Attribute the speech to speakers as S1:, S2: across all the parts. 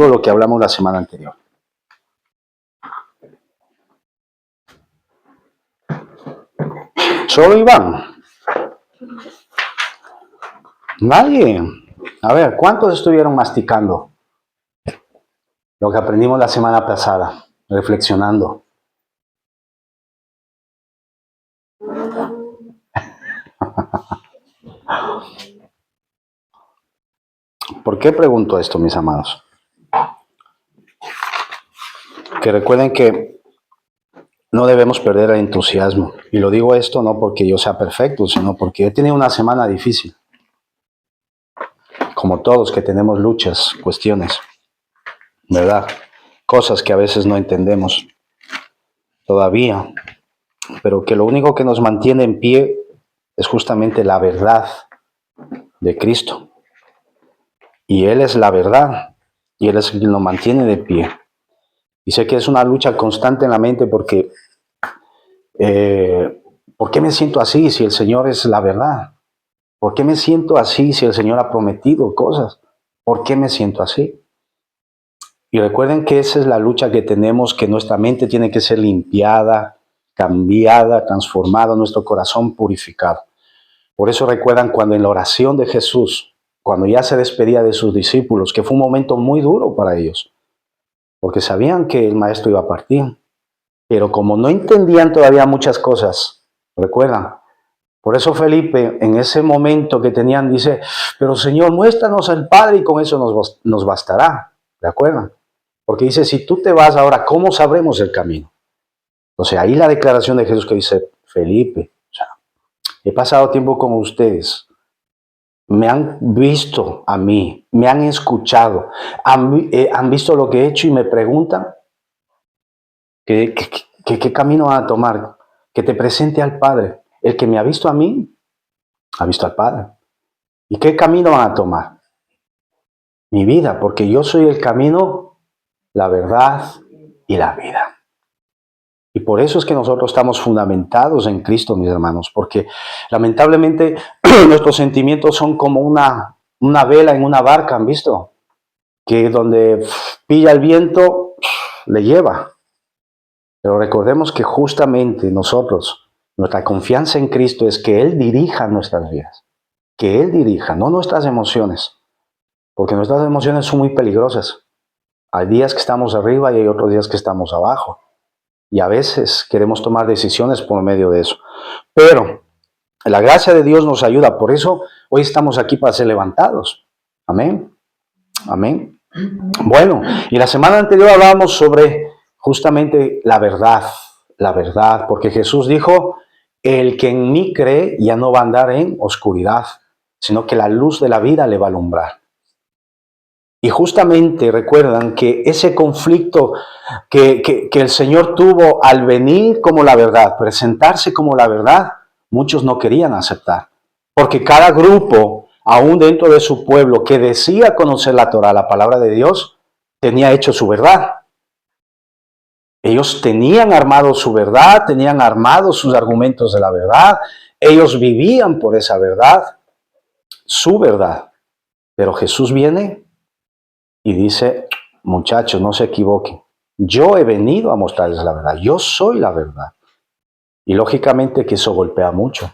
S1: retomando lo que hablamos la semana anterior. ¿Solo Iván? Nadie. A ver, ¿cuántos estuvieron masticando lo que aprendimos la semana pasada? Reflexionando. ¿Por qué pregunto esto, mis amados? Que recuerden que no debemos perder el entusiasmo. Y lo digo esto no porque yo sea perfecto, sino porque he tenido una semana difícil. Como todos que tenemos luchas, cuestiones, ¿verdad? Cosas que a veces no entendemos todavía. Pero que lo único que nos mantiene en pie es justamente la verdad de Cristo. Y Él es la verdad. Y Él es quien nos mantiene de pie. Y sé que es una lucha constante en la mente porque ¿por qué me siento así si el Señor es la verdad? ¿Por qué me siento así si el Señor ha prometido cosas? ¿Por qué me siento así? Y recuerden que esa es la lucha que tenemos, que nuestra mente tiene que ser limpiada, cambiada, transformada, nuestro corazón purificado. Por eso recuerdan cuando en la oración de Jesús, cuando ya se despedía de sus discípulos, que fue un momento muy duro para ellos, porque sabían que el maestro iba a partir. Pero como no entendían todavía muchas cosas, recuerdan, por eso Felipe en ese momento que tenían dice, pero Señor, muéstranos al Padre y con eso nos bastará, ¿de acuerdo? Porque dice, si tú te vas ahora, ¿cómo sabremos el camino? Entonces ahí la declaración de Jesús que dice, Felipe, o sea, he pasado tiempo con ustedes, me han visto a mí, me han escuchado, han visto lo que he hecho y me preguntan, ¿qué camino van a tomar? Que te presente al Padre. El que me ha visto a mí, ha visto al Padre. ¿Y qué camino van a tomar? Mi vida, porque yo soy el camino, la verdad y la vida. Y por eso es que nosotros estamos fundamentados en Cristo, mis hermanos, porque lamentablemente nuestros sentimientos son como una vela en una barca, ¿han visto? Que donde pilla el viento, le lleva. Pero recordemos que justamente nosotros, nuestra confianza en Cristo es que Él dirija nuestras vidas. Que Él dirija, no nuestras emociones. Porque nuestras emociones son muy peligrosas. Hay días que estamos arriba y hay otros días que estamos abajo. Y a veces queremos tomar decisiones por medio de eso. Pero la gracia de Dios nos ayuda. Por eso hoy estamos aquí para ser levantados. Amén. Amén. Bueno, y la semana anterior hablábamos sobre justamente la verdad, porque Jesús dijo, el que en mí cree ya no va a andar en oscuridad, sino que la luz de la vida le va a alumbrar. Y justamente recuerdan que ese conflicto que el Señor tuvo al venir como la verdad, presentarse como la verdad, muchos no querían aceptar, porque cada grupo, aún dentro de su pueblo, que decía conocer la Torá, la palabra de Dios, tenía hecho su verdad. Ellos tenían armado su verdad, tenían armados sus argumentos de la verdad, ellos vivían por esa verdad, su verdad. Pero Jesús viene y dice, muchachos, no se equivoquen, yo he venido a mostrarles la verdad, yo soy la verdad. Y lógicamente que eso golpea mucho,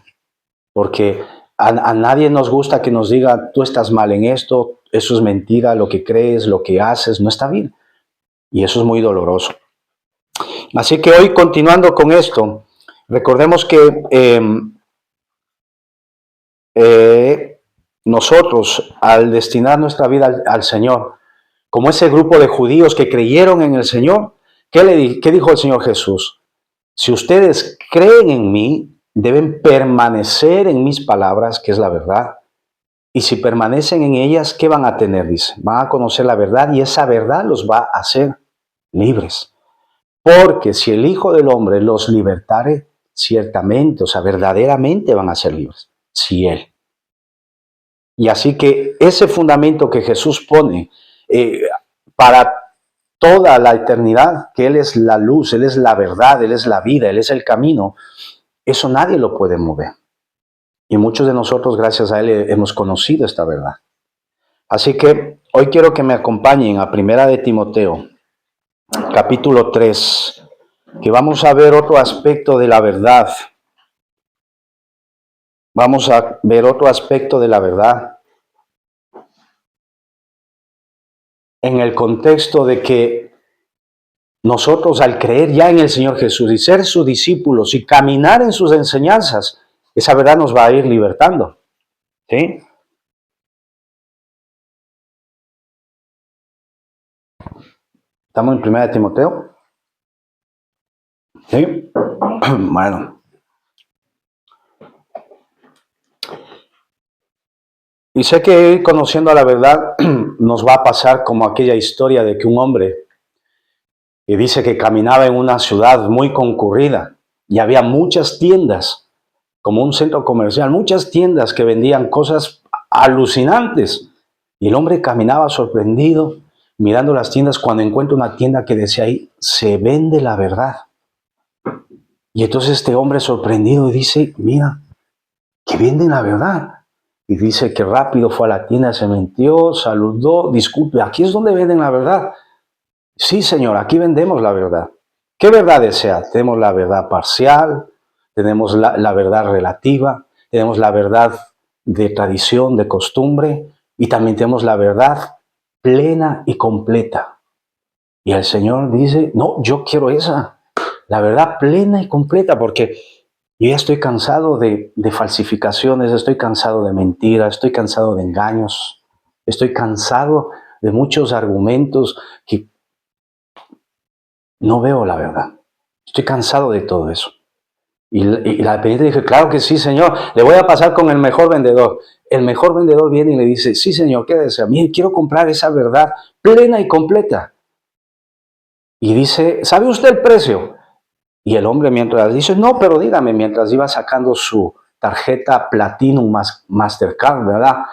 S1: porque a nadie nos gusta que nos diga, tú estás mal en esto, eso es mentira, lo que crees, lo que haces, no está bien. Y eso es muy doloroso. Así que hoy, continuando con esto, recordemos que nosotros, al destinar nuestra vida al Señor, como ese grupo de judíos que creyeron en el Señor, ¿qué dijo el Señor Jesús? Si ustedes creen en mí, deben permanecer en mis palabras, que es la verdad. Y si permanecen en ellas, ¿qué van a tener? Dice, van a conocer la verdad y esa verdad los va a hacer libres. Porque si el Hijo del Hombre los libertare, ciertamente, o sea, verdaderamente van a ser libres. Si Él. Y así que ese fundamento que Jesús pone para toda la eternidad, que Él es la luz, Él es la verdad, Él es la vida, Él es el camino, eso nadie lo puede mover. Y muchos de nosotros, gracias a Él, hemos conocido esta verdad. Así que hoy quiero que me acompañen a Primera de Timoteo, capítulo 3, que vamos a ver otro aspecto de la verdad. Vamos a ver otro aspecto de la verdad en el contexto de que nosotros, al creer ya en el Señor Jesús y ser sus discípulos y caminar en sus enseñanzas, esa verdad nos va a ir libertando. ¿Sí? ¿Estamos en Primera de Timoteo? ¿Sí? Bueno. Y sé que ir conociendo la verdad nos va a pasar como aquella historia de que un hombre que dice que caminaba en una ciudad muy concurrida y había muchas tiendas, como un centro comercial, muchas tiendas que vendían cosas alucinantes. Y el hombre caminaba sorprendido mirando las tiendas cuando encuentra una tienda que decía ahí, se vende la verdad. Y entonces este hombre sorprendido dice, mira, que venden la verdad. Y dice que rápido fue a la tienda, se metió, saludó, disculpe, ¿aquí es donde venden la verdad? Sí, señor, aquí vendemos la verdad. ¿Qué verdad desea? Tenemos la verdad parcial, tenemos la verdad relativa, tenemos la verdad de tradición, de costumbre, y también tenemos la verdad plena y completa. Y el Señor dice, no, yo quiero esa, la verdad plena y completa, porque yo ya estoy cansado de falsificaciones, estoy cansado de mentiras, estoy cansado de engaños, estoy cansado de muchos argumentos que no veo la verdad. Estoy cansado de todo eso. Y la dependiente dije, claro que sí, señor, le voy a pasar con el mejor vendedor. El mejor vendedor viene y le dice, sí, señor, ¿qué desea? Mire, quiero comprar esa verdad plena y completa. Y dice, ¿sabe usted el precio? Y el hombre mientras dice, no, pero dígame, mientras iba sacando su tarjeta Platinum Mastercard, ¿verdad?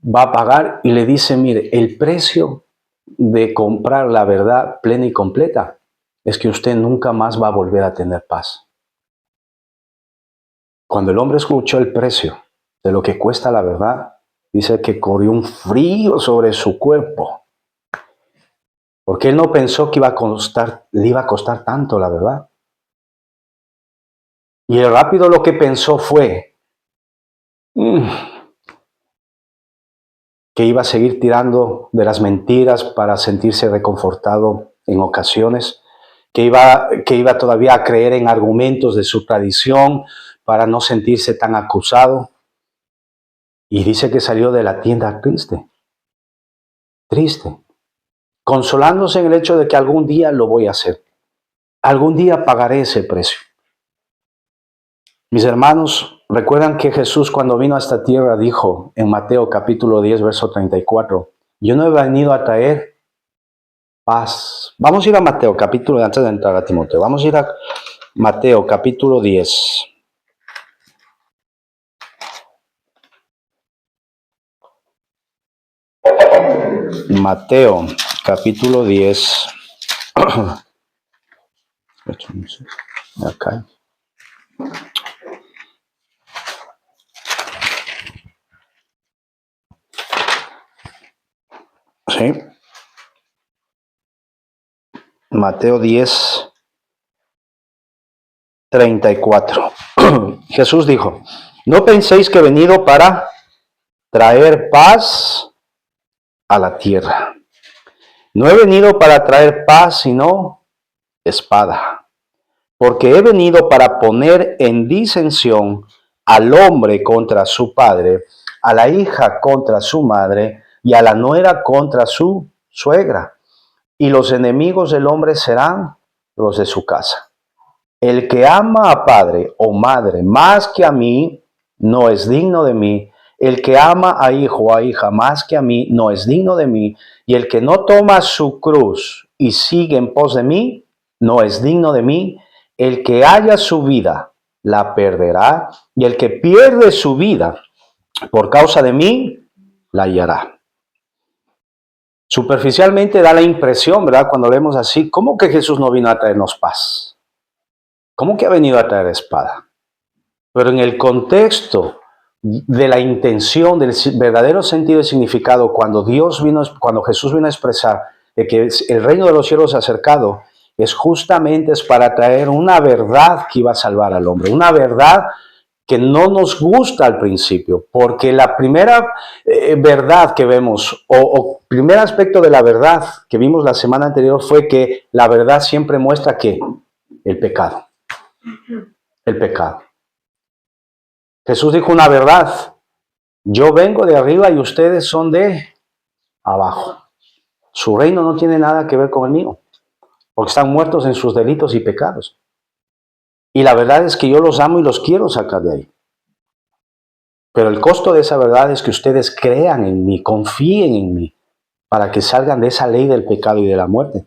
S1: Va a pagar y le dice, mire, el precio de comprar la verdad plena y completa es que usted nunca más va a volver a tener paz. Cuando el hombre escuchó el precio de lo que cuesta la verdad, dice que corrió un frío sobre su cuerpo, porque él no pensó que le iba a costar tanto la verdad. Y rápido lo que pensó fue que iba a seguir tirando de las mentiras para sentirse reconfortado en ocasiones, que iba todavía a creer en argumentos de su tradición para no sentirse tan acusado. Y dice que salió de la tienda triste, consolándose en el hecho de que algún día lo voy a hacer, algún día pagaré ese precio. Mis hermanos, recuerdan que Jesús cuando vino a esta tierra dijo en Mateo capítulo 10, verso 34, yo no he venido a traer paz. Vamos a ir a Mateo capítulo, antes de entrar a Timoteo, vamos a ir a Mateo capítulo 10. Mateo capítulo 10. Acá. Sí. Mateo 10, 34. Jesús dijo, no penséis que he venido para traer paz a la tierra. No he venido para traer paz, sino espada. Porque he venido para poner en disensión al hombre contra su padre, a la hija contra su madre y a la nuera contra su suegra. Y los enemigos del hombre serán los de su casa. El que ama a padre o madre más que a mí, no es digno de mí. El que ama a hijo o a hija más que a mí, no es digno de mí. Y el que no toma su cruz y sigue en pos de mí, no es digno de mí. El que haya su vida, la perderá. Y el que pierde su vida por causa de mí, la hallará. Superficialmente da la impresión, ¿verdad? Cuando leemos así, ¿cómo que Jesús no vino a traernos paz? ¿Cómo que ha venido a traer espada? Pero en el contexto de la intención, del verdadero sentido y significado cuando Jesús vino a expresar de que el reino de los cielos se ha acercado, es para traer una verdad que iba a salvar al hombre, una verdad que no nos gusta al principio, porque la primera verdad que vemos, o primer aspecto de la verdad que vimos la semana anterior fue que la verdad siempre muestra que el pecado, el pecado. Jesús dijo una verdad: yo vengo de arriba y ustedes son de abajo. Su reino no tiene nada que ver con el mío, porque están muertos en sus delitos y pecados. Y la verdad es que yo los amo y los quiero sacar de ahí. Pero el costo de esa verdad es que ustedes crean en mí, confíen en mí, para que salgan de esa ley del pecado y de la muerte.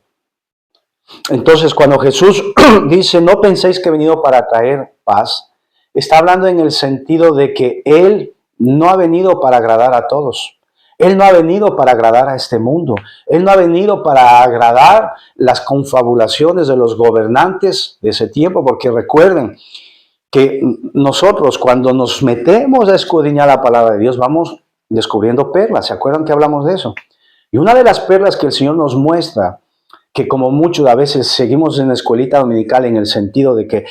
S1: Entonces, cuando Jesús dice, no penséis que he venido para traer paz, está hablando en el sentido de que Él no ha venido para agradar a todos. Él no ha venido para agradar a este mundo. Él no ha venido para agradar las confabulaciones de los gobernantes de ese tiempo, porque recuerden que nosotros cuando nos metemos a escudriñar la palabra de Dios, vamos descubriendo perlas. ¿Se acuerdan que hablamos de eso? Y una de las perlas que el Señor nos muestra, que como muchos a veces seguimos en la escuelita dominical en el sentido de que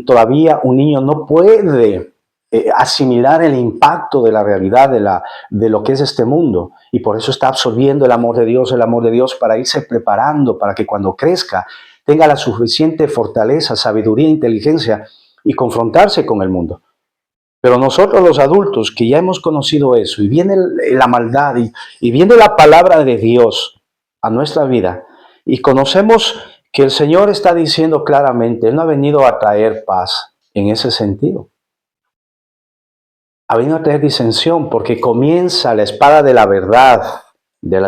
S1: todavía un niño no puede asimilar el impacto de la realidad de lo que es este mundo, y por eso está absorbiendo el amor de Dios para irse preparando para que cuando crezca tenga la suficiente fortaleza, sabiduría, inteligencia y confrontarse con el mundo. Pero nosotros los adultos que ya hemos conocido eso y viene la maldad y viene la palabra de Dios a nuestra vida y conocemos que el Señor está diciendo claramente, Él no ha venido a traer paz en ese sentido. Ha venido a traer disensión porque comienza la espada de la verdad,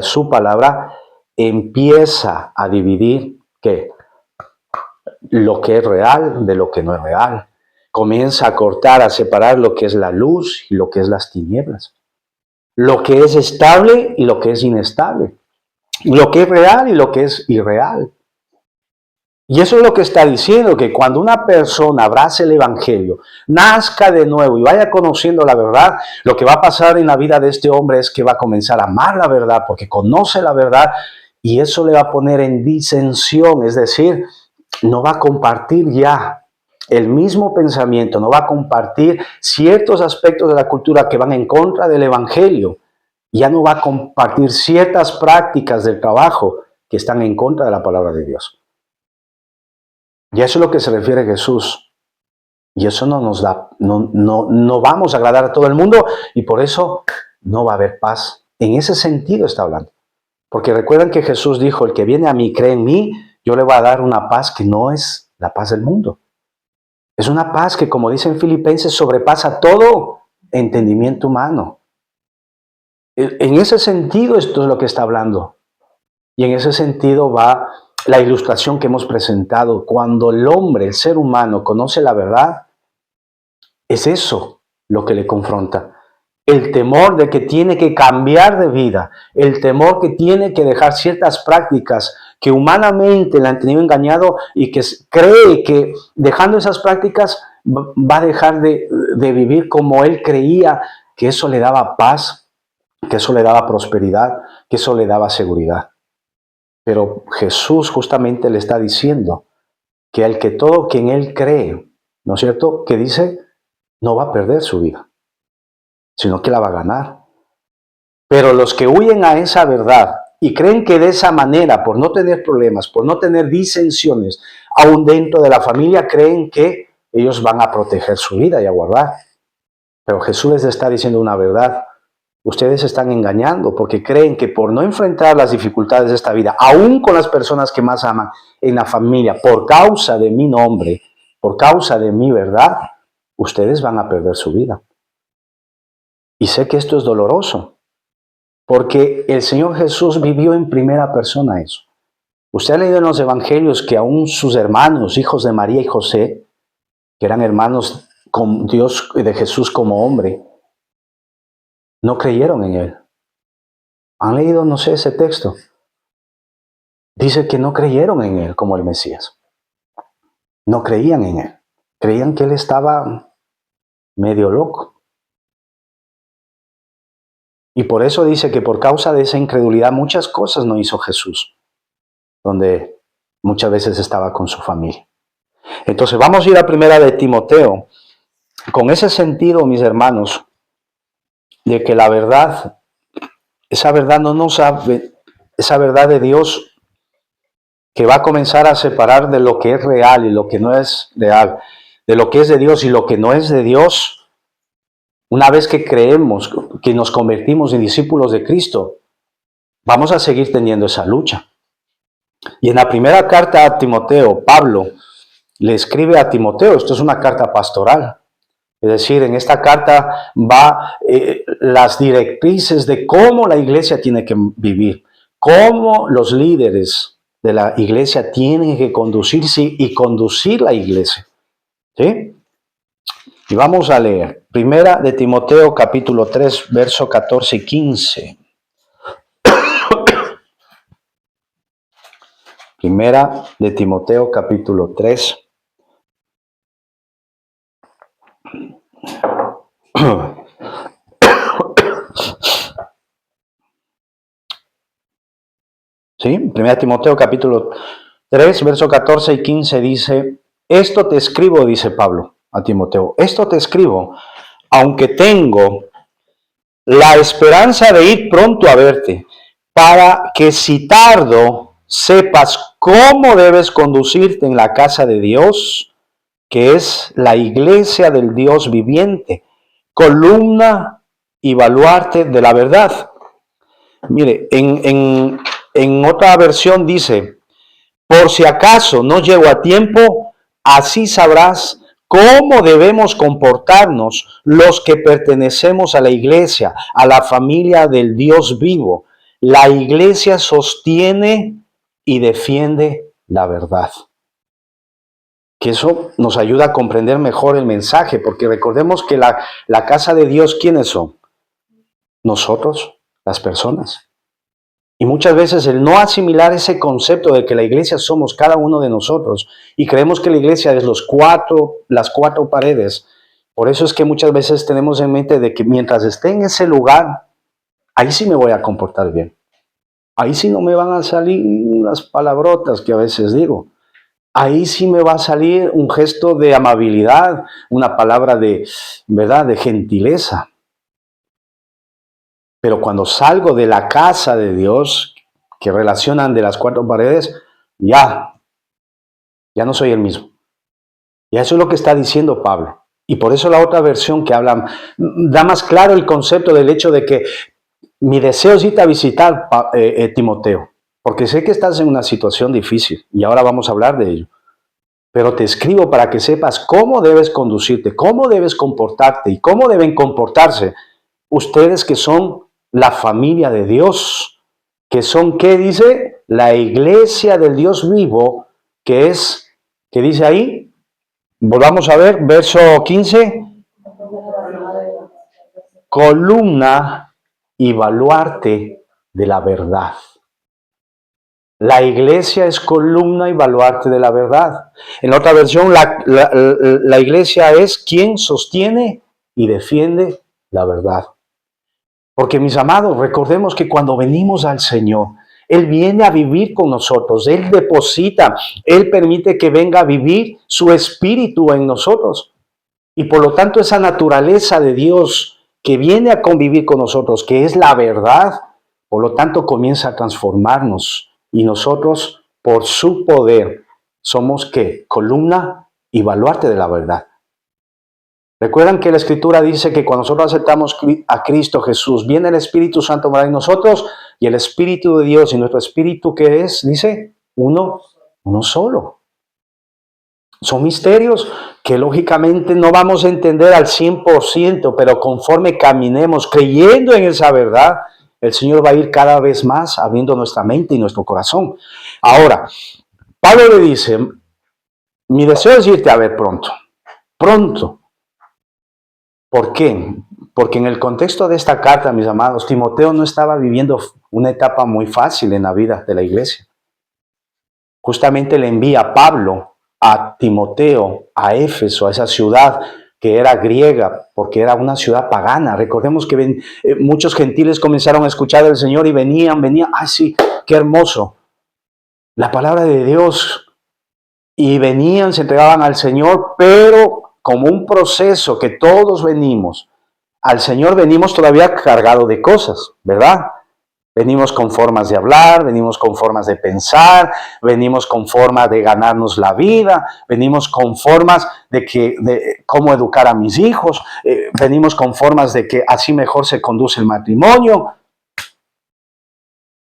S1: su palabra, empieza a dividir ¿qué? Lo que es real de lo que no es real. Comienza a cortar, a separar lo que es la luz y lo que es las tinieblas. Lo que es estable y lo que es inestable. Lo que es real y lo que es irreal. Y eso es lo que está diciendo, que cuando una persona abrace el Evangelio, nazca de nuevo y vaya conociendo la verdad, lo que va a pasar en la vida de este hombre es que va a comenzar a amar la verdad porque conoce la verdad y eso le va a poner en disensión, es decir, no va a compartir ya el mismo pensamiento, no va a compartir ciertos aspectos de la cultura que van en contra del Evangelio, ya no va a compartir ciertas prácticas del trabajo que están en contra de la palabra de Dios. Y eso es lo que se refiere Jesús. Y eso no nos da, no vamos a agradar a todo el mundo y por eso no va a haber paz. En ese sentido está hablando. Porque recuerdan que Jesús dijo, el que viene a mí, cree en mí, yo le voy a dar una paz que no es la paz del mundo. Es una paz que, como dicen Filipenses, sobrepasa todo entendimiento humano. En ese sentido esto es lo que está hablando. Y en ese sentido va la ilustración que hemos presentado. Cuando el hombre, el ser humano, conoce la verdad, es eso lo que le confronta. El temor de que tiene que cambiar de vida, el temor que tiene que dejar ciertas prácticas que humanamente le han tenido engañado y que cree que dejando esas prácticas va a dejar de vivir como él creía que eso le daba paz, que eso le daba prosperidad, que eso le daba seguridad. Pero Jesús justamente le está diciendo que al que todo quien él cree, ¿no es cierto?, que dice, no va a perder su vida, sino que la va a ganar. Pero los que huyen a esa verdad y creen que de esa manera, por no tener problemas, por no tener disensiones, aún dentro de la familia, creen que ellos van a proteger su vida y a guardar. Pero Jesús les está diciendo una verdad. Ustedes se están engañando porque creen que por no enfrentar las dificultades de esta vida, aún con las personas que más aman en la familia, por causa de mi nombre, por causa de mi verdad, ustedes van a perder su vida. Y sé que esto es doloroso, porque el Señor Jesús vivió en primera persona eso. Usted ha leído en los evangelios que aún sus hermanos, hijos de María y José, que eran hermanos con Dios de Jesús como hombre, no creyeron en Él. ¿Han leído, no sé, ese texto? Dice que no creyeron en Él como el Mesías. No creían en Él. Creían que Él estaba medio loco. Y por eso dice que por causa de esa incredulidad muchas cosas no hizo Jesús, donde muchas veces estaba con su familia. Entonces vamos a ir a primera de Timoteo, con ese sentido, mis hermanos, de que la verdad, esa verdad no nos sabe, esa verdad de Dios que va a comenzar a separar de lo que es real y lo que no es real, de lo que es de Dios y lo que no es de Dios, una vez que creemos, que nos convertimos en discípulos de Cristo, vamos a seguir teniendo esa lucha. Y en la primera carta a Timoteo, Pablo le escribe a Timoteo, esto es una carta pastoral, es decir, en esta carta va las directrices de cómo la iglesia tiene que vivir, cómo los líderes de la iglesia tienen que conducirse y conducir la iglesia. ¿Sí? Y vamos a leer, primera de Timoteo capítulo 3, verso 14 y 15. Primera de Timoteo capítulo 3. ¿Sí? Primera de Timoteo capítulo 3, verso 14 y 15 dice, esto te escribo, dice Pablo a Timoteo, esto te escribo, aunque tengo la esperanza de ir pronto a verte, para que si tardo sepas cómo debes conducirte en la casa de Dios, que es la iglesia del Dios viviente, columna y baluarte de la verdad. Mire, en otra versión dice, por si acaso no llego a tiempo, así sabrás cómo debemos comportarnos los que pertenecemos a la iglesia, a la familia del Dios vivo. La iglesia sostiene y defiende la verdad. Que eso nos ayuda a comprender mejor el mensaje, porque recordemos que la casa de Dios, ¿quiénes son? Nosotros, las personas. Y muchas veces el no asimilar ese concepto de que la iglesia somos cada uno de nosotros y creemos que la iglesia es las cuatro paredes. Por eso es que muchas veces tenemos en mente de que mientras esté en ese lugar, ahí sí me voy a comportar bien. Ahí sí no me van a salir las palabrotas que a veces digo. Ahí sí me va a salir un gesto de amabilidad, una palabra de, ¿verdad?, de gentileza. Pero cuando salgo de la casa de Dios, que relacionan de las cuatro paredes, ya no soy el mismo. Y eso es lo que está diciendo Pablo. Y por eso la otra versión que habla, da más claro el concepto del hecho de que mi deseo es irte a visitar, Timoteo, porque sé que estás en una situación difícil y ahora vamos a hablar de ello. Pero te escribo para que sepas cómo debes conducirte, cómo debes comportarte y cómo deben comportarse ustedes que son la familia de Dios, que son, ¿qué dice? La iglesia del Dios vivo, que es, ¿qué dice ahí? Volvamos a ver, verso 15. Columna y baluarte de la verdad. La iglesia es columna y baluarte de la verdad. En otra versión, la iglesia es quien sostiene y defiende la verdad. Porque, mis amados, recordemos que cuando venimos al Señor, Él viene a vivir con nosotros, Él deposita, Él permite que venga a vivir su espíritu en nosotros. Y por lo tanto, esa naturaleza de Dios que viene a convivir con nosotros, que es la verdad, por lo tanto comienza a transformarnos. Y nosotros, por su poder, somos ¿qué? Columna y baluarte de la verdad. Recuerdan que la Escritura dice que cuando nosotros aceptamos a Cristo Jesús, viene el Espíritu Santo morar en nosotros y el Espíritu de Dios y nuestro Espíritu, ¿qué es? Dice, uno solo. Son misterios que lógicamente no vamos a entender al 100%, pero conforme caminemos creyendo en esa verdad, el Señor va a ir cada vez más abriendo nuestra mente y nuestro corazón. Ahora, Pablo le dice, mi deseo es irte a ver pronto. ¿Por qué? Porque en el contexto de esta carta, mis amados, Timoteo no estaba viviendo una etapa muy fácil en la vida de la iglesia. Justamente le envía Pablo a Timoteo, a Éfeso, a esa ciudad, que era griega, porque era una ciudad pagana. Recordemos que muchos gentiles comenzaron a escuchar del Señor y venían. ¡Ay, sí, qué hermoso! La palabra de Dios. Y venían, se entregaban al Señor, pero como un proceso que todos venimos. Al Señor venimos todavía cargados de cosas, ¿verdad? Venimos con formas de hablar, venimos con formas de pensar, venimos con formas de ganarnos la vida, venimos con formas de cómo educar a mis hijos, venimos con formas de que así mejor se conduce el matrimonio.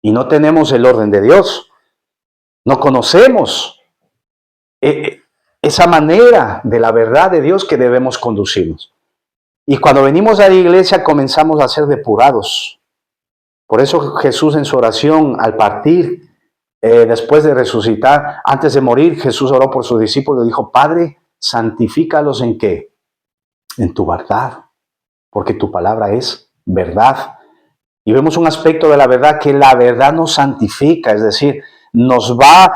S1: Y no tenemos el orden de Dios, no conocemos esa manera de la verdad de Dios que debemos conducirnos. Y cuando venimos a la iglesia comenzamos a ser depurados. Por eso Jesús en su oración al partir, después de resucitar, antes de morir, Jesús oró por sus discípulos y dijo, Padre, santifícalos ¿en qué? En tu verdad, porque tu palabra es verdad. Y vemos un aspecto de la verdad que la verdad nos santifica, es decir, nos va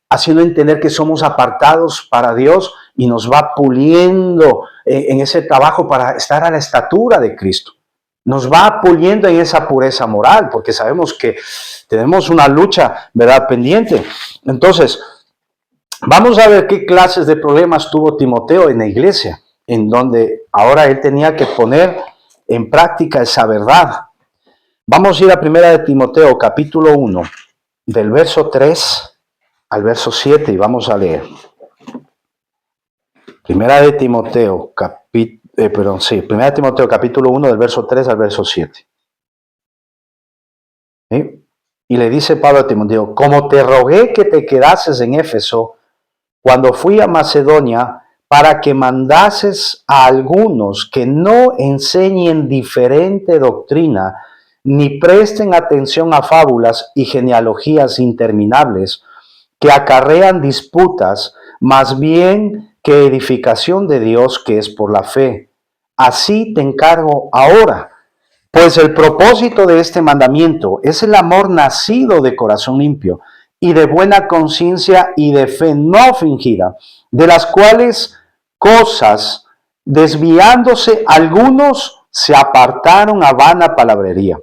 S1: haciendo entender que somos apartados para Dios y nos va puliendo en ese trabajo para estar a la estatura de Cristo. Nos va puliendo en esa pureza moral, porque sabemos que tenemos una lucha, ¿verdad?, pendiente. Entonces, vamos a ver qué clases de problemas tuvo Timoteo en la iglesia, en donde ahora él tenía que poner en práctica esa verdad. Vamos a ir a 1 de Timoteo, capítulo 1, del verso 3 al verso 7, y vamos a leer. 1 de Timoteo, capítulo 1, del verso 3 al verso 7. ¿Sí? Y le dice Pablo a Timoteo, como te rogué que te quedases en Éfeso cuando fui a Macedonia, para que mandases a algunos que no enseñen diferente doctrina, ni presten atención a fábulas y genealogías interminables que acarrean disputas, más bien que edificación de Dios que es por la fe. Así te encargo ahora, pues el propósito de este mandamiento es el amor nacido de corazón limpio y de buena conciencia y de fe no fingida, de las cuales cosas, desviándose algunos, se apartaron a vana palabrería,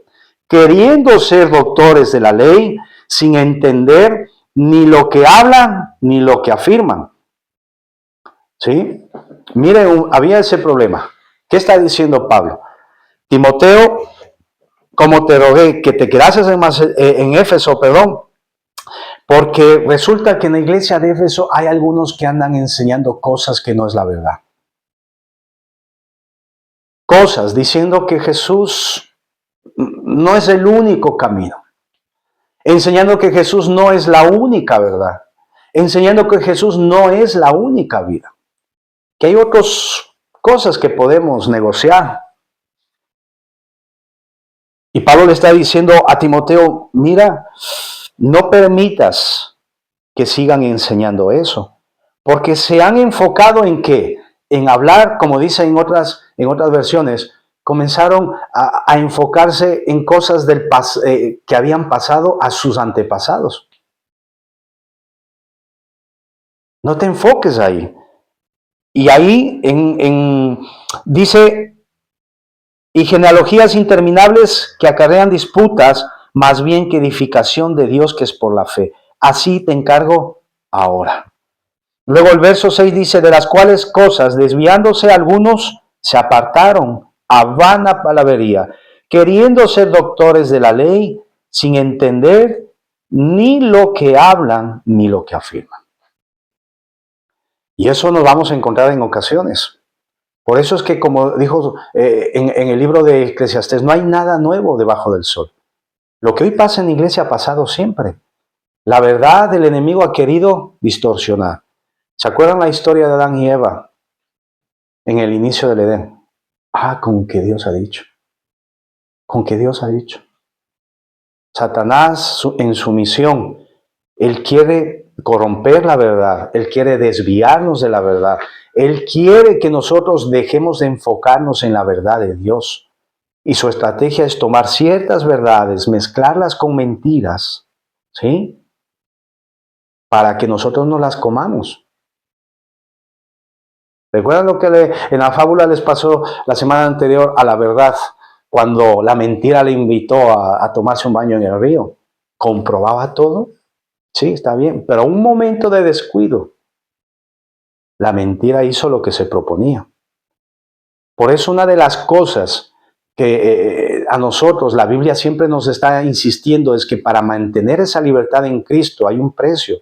S1: queriendo ser doctores de la ley, sin entender ni lo que hablan ni lo que afirman. ¿Sí? Miren, había ese problema. ¿Qué está diciendo Pablo? Timoteo, como te rogué que te quedases en Éfeso, porque resulta que en la iglesia de Éfeso hay algunos que andan enseñando cosas que no es la verdad. Cosas diciendo que Jesús no es el único camino. Enseñando que Jesús no es la única verdad. Enseñando que Jesús no es la única vida. Que hay otras cosas que podemos negociar. Y Pablo le está diciendo a Timoteo, mira, no permitas que sigan enseñando eso, porque se han enfocado en qué, en hablar, como dice en otras versiones, comenzaron a enfocarse en cosas que habían pasado a sus antepasados. No te enfoques ahí. Y ahí dice, y genealogías interminables que acarrean disputas, más bien que edificación de Dios que es por la fe. Así te encargo ahora. Luego el verso 6 dice, de las cuales cosas, desviándose algunos, se apartaron a vana palabrería, queriendo ser doctores de la ley, sin entender ni lo que hablan ni lo que afirman. Y eso nos vamos a encontrar en ocasiones. Por eso es que, como dijo en el libro de Eclesiastés, no hay nada nuevo debajo del sol. Lo que hoy pasa en la iglesia ha pasado siempre. La verdad del enemigo ha querido distorsionar. ¿Se acuerdan la historia de Adán y Eva en el inicio del Edén? Con que Dios ha dicho. Con que Dios ha dicho. Satanás en su misión, él quiere corromper la verdad, él quiere desviarnos de la verdad, él quiere que nosotros dejemos de enfocarnos en la verdad de Dios. Y su estrategia es tomar ciertas verdades, mezclarlas con mentiras, ¿sí? Para que nosotros no las comamos. ¿Recuerdan lo que en la fábula les pasó la semana anterior a la verdad? Cuando la mentira le invitó a tomarse un baño en el río. ¿Comprobaba todo? Sí, está bien. Pero un momento de descuido, la mentira hizo lo que se proponía. Por eso una de las cosas que a nosotros la Biblia siempre nos está insistiendo es que para mantener esa libertad en Cristo hay un precio.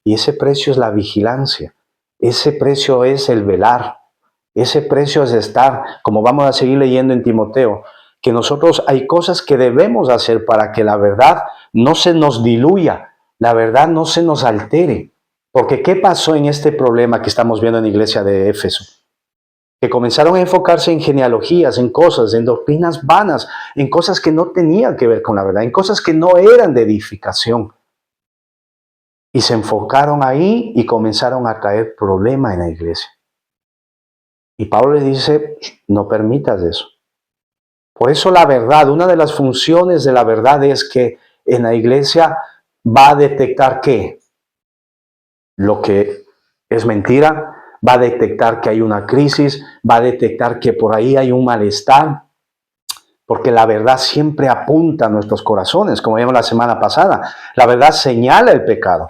S1: Y ese precio es la vigilancia. Ese precio es el velar. Ese precio es estar, como vamos a seguir leyendo en Timoteo, que nosotros hay cosas que debemos hacer para que la verdad no se nos diluya, la verdad no se nos altere. Porque ¿qué pasó en este problema que estamos viendo en la iglesia de Éfeso? Que comenzaron a enfocarse en genealogías, en cosas, en doctrinas vanas, en cosas que no tenían que ver con la verdad, en cosas que no eran de edificación. Y se enfocaron ahí y comenzaron a traer problemas en la iglesia. Y Pablo le dice, no permitas eso. Por eso la verdad, una de las funciones de la verdad es que en la iglesia va a detectar ¿qué? Lo que es mentira, va a detectar que hay una crisis, va a detectar que por ahí hay un malestar, porque la verdad siempre apunta a nuestros corazones, como vimos la semana pasada. La verdad señala el pecado.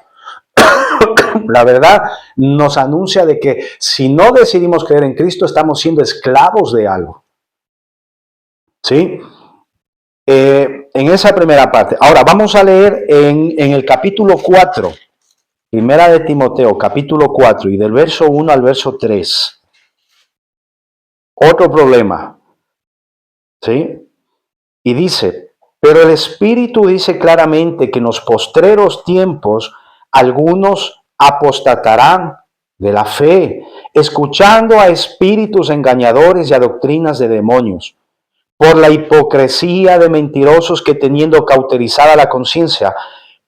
S1: La verdad nos anuncia de que si no decidimos creer en Cristo, estamos siendo esclavos de algo. ¿Sí? En esa primera parte. Ahora vamos a leer en el capítulo 4, primera de Timoteo, capítulo 4, y del verso 1 al verso 3. Otro problema. ¿Sí? Y dice, pero el Espíritu dice claramente que en los postreros tiempos algunos apostatarán de la fe, escuchando a espíritus engañadores y a doctrinas de demonios, por la hipocresía de mentirosos que teniendo cauterizada la conciencia,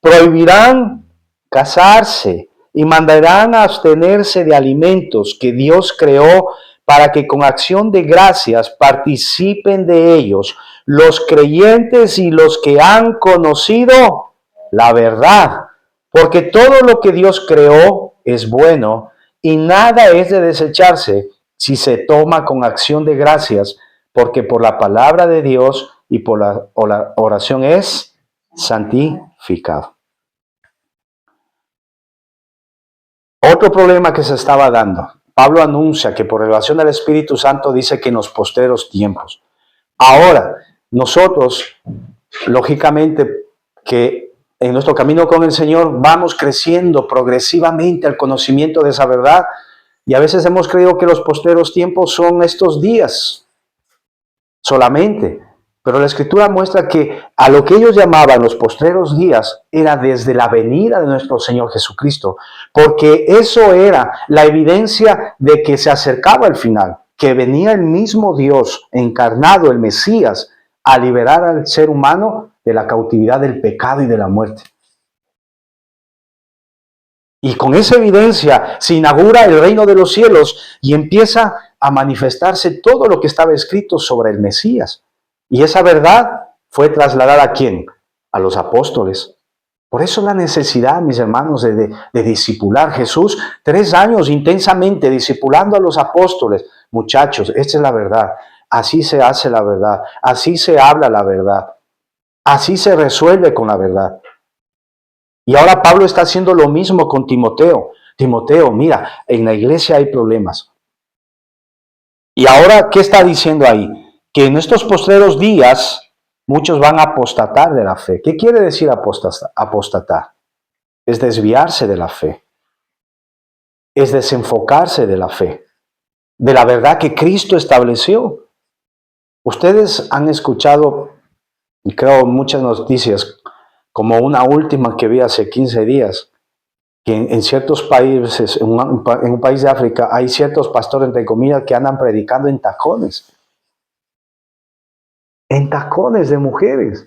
S1: prohibirán casarse y mandarán a abstenerse de alimentos que Dios creó para que con acción de gracias participen de ellos los creyentes y los que han conocido la verdad. Porque todo lo que Dios creó es bueno y nada es de desecharse si se toma con acción de gracias, porque por la palabra de Dios y por la oración es santificado. Otro problema que se estaba dando. Pablo anuncia que por revelación del Espíritu Santo dice que en los postreros tiempos. Ahora, nosotros, lógicamente, que en nuestro camino con el Señor vamos creciendo progresivamente al conocimiento de esa verdad y a veces hemos creído que los postreros tiempos son estos días solamente. Pero la Escritura muestra que a lo que ellos llamaban los postreros días era desde la venida de nuestro Señor Jesucristo, porque eso era la evidencia de que se acercaba el final, que venía el mismo Dios encarnado, el Mesías, a liberar al ser humano de la cautividad del pecado y de la muerte. Y con esa evidencia se inaugura el reino de los cielos y empieza a manifestarse todo lo que estaba escrito sobre el Mesías. Y esa verdad fue trasladada ¿a quién? A los apóstoles. Por eso la necesidad, mis hermanos, de discipular. Jesús, 3 años intensamente discipulando a los apóstoles. Muchachos, esta es la verdad. Así se hace la verdad. Así se habla la verdad. Así se resuelve con la verdad. Y ahora Pablo está haciendo lo mismo con Timoteo. Timoteo, mira, en la iglesia hay problemas. Y ahora, ¿qué está diciendo ahí? Que en estos postreros días muchos van a apostatar de la fe. ¿Qué quiere decir apostatar? Es desviarse de la fe. Es desenfocarse de la fe. De la verdad que Cristo estableció. Ustedes han escuchado, y creo, muchas noticias, como una última que vi hace 15 días, que en ciertos países, en un país de África, hay ciertos pastores, entre comillas, que andan predicando en tacones. En tacones de mujeres.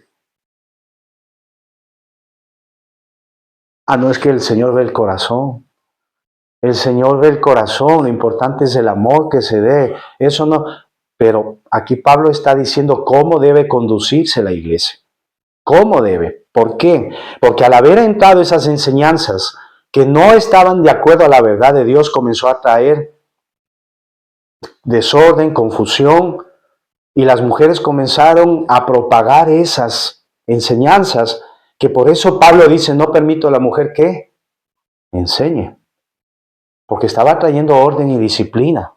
S1: Ah, no, es que el Señor ve el corazón. El Señor ve el corazón, lo importante es el amor que se dé. Eso no. Pero aquí Pablo está diciendo cómo debe conducirse la iglesia. ¿Cómo debe? ¿Por qué? Porque al haber entrado esas enseñanzas que no estaban de acuerdo a la verdad de Dios, comenzó a traer desorden, confusión, y las mujeres comenzaron a propagar esas enseñanzas, que por eso Pablo dice, no permito a la mujer que enseñe, porque estaba trayendo orden y disciplina.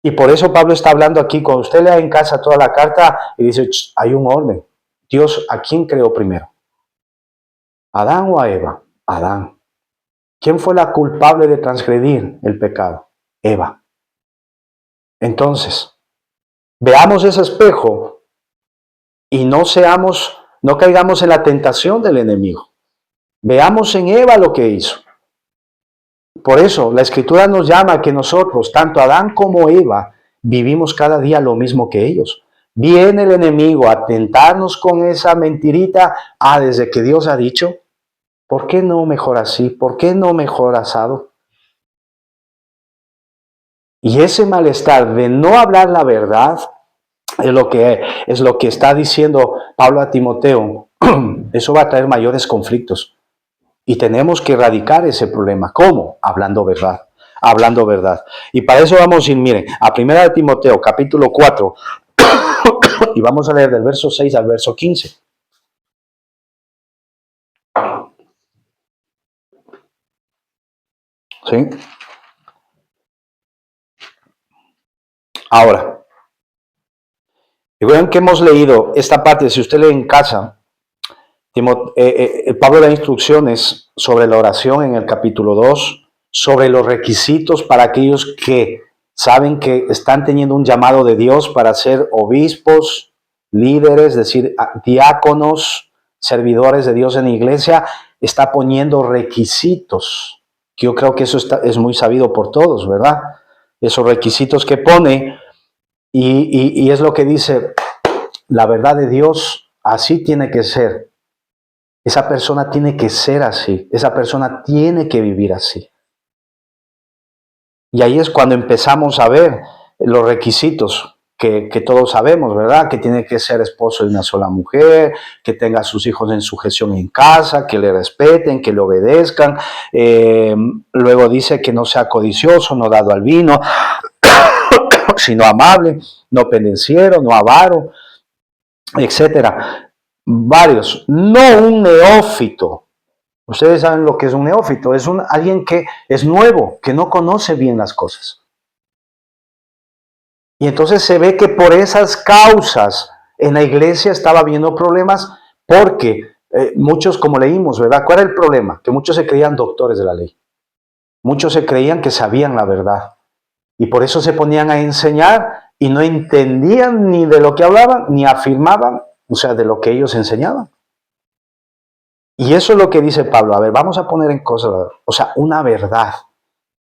S1: Y por eso Pablo está hablando aquí, cuando usted lea en casa toda la carta, y dice, hay un orden. Dios, ¿a quién creó primero? ¿A Adán o a Eva? Adán. ¿Quién fue la culpable de transgredir el pecado? Eva. Entonces, veamos ese espejo y no caigamos en la tentación del enemigo. Veamos en Eva lo que hizo. Por eso, la Escritura nos llama a que nosotros, tanto Adán como Eva, vivimos cada día lo mismo que ellos. Viene el enemigo a tentarnos con esa mentirita, desde que Dios ha dicho, ¿por qué no mejor así? ¿Por qué no mejor asado? Y ese malestar de no hablar la verdad es lo que está diciendo Pablo a Timoteo. Eso va a traer mayores conflictos. Y tenemos que erradicar ese problema. ¿Cómo? Hablando verdad. Hablando verdad. Y para eso vamos a ir, miren, a 1 de Timoteo, capítulo 4, y vamos a leer del verso 6 al verso 15. ¿Sí? Ahora, recuerden que hemos leído esta parte, si usted lee en casa, Pablo da instrucciones sobre la oración en el capítulo 2, sobre los requisitos para aquellos que saben que están teniendo un llamado de Dios para ser obispos, líderes, es decir, diáconos, servidores de Dios en la iglesia. Está poniendo requisitos, que yo creo que eso es muy sabido por todos, ¿verdad? Esos requisitos que pone, y es lo que dice, la verdad de Dios, así tiene que ser. Esa persona tiene que ser así, esa persona tiene que vivir así. Y ahí es cuando empezamos a ver los requisitos que todos sabemos, ¿verdad? Que tiene que ser esposo de una sola mujer, que tenga a sus hijos en sujeción en casa, que le respeten, que le obedezcan. Luego dice que no sea codicioso, no dado al vino, sino amable, no pendenciero, no avaro, etcétera. Varios, no un neófito. Ustedes saben lo que es un neófito, es alguien que es nuevo, que no conoce bien las cosas. Y entonces se ve que por esas causas en la iglesia estaba habiendo problemas, porque muchos, como leímos, ¿verdad? ¿Cuál era el problema? Que muchos se creían doctores de la ley. Muchos se creían que sabían la verdad. Y por eso se ponían a enseñar y no entendían ni de lo que hablaban, ni afirmaban, o sea, de lo que ellos enseñaban. Y eso es lo que dice Pablo. A ver, vamos a poner en cosas, o sea, una verdad.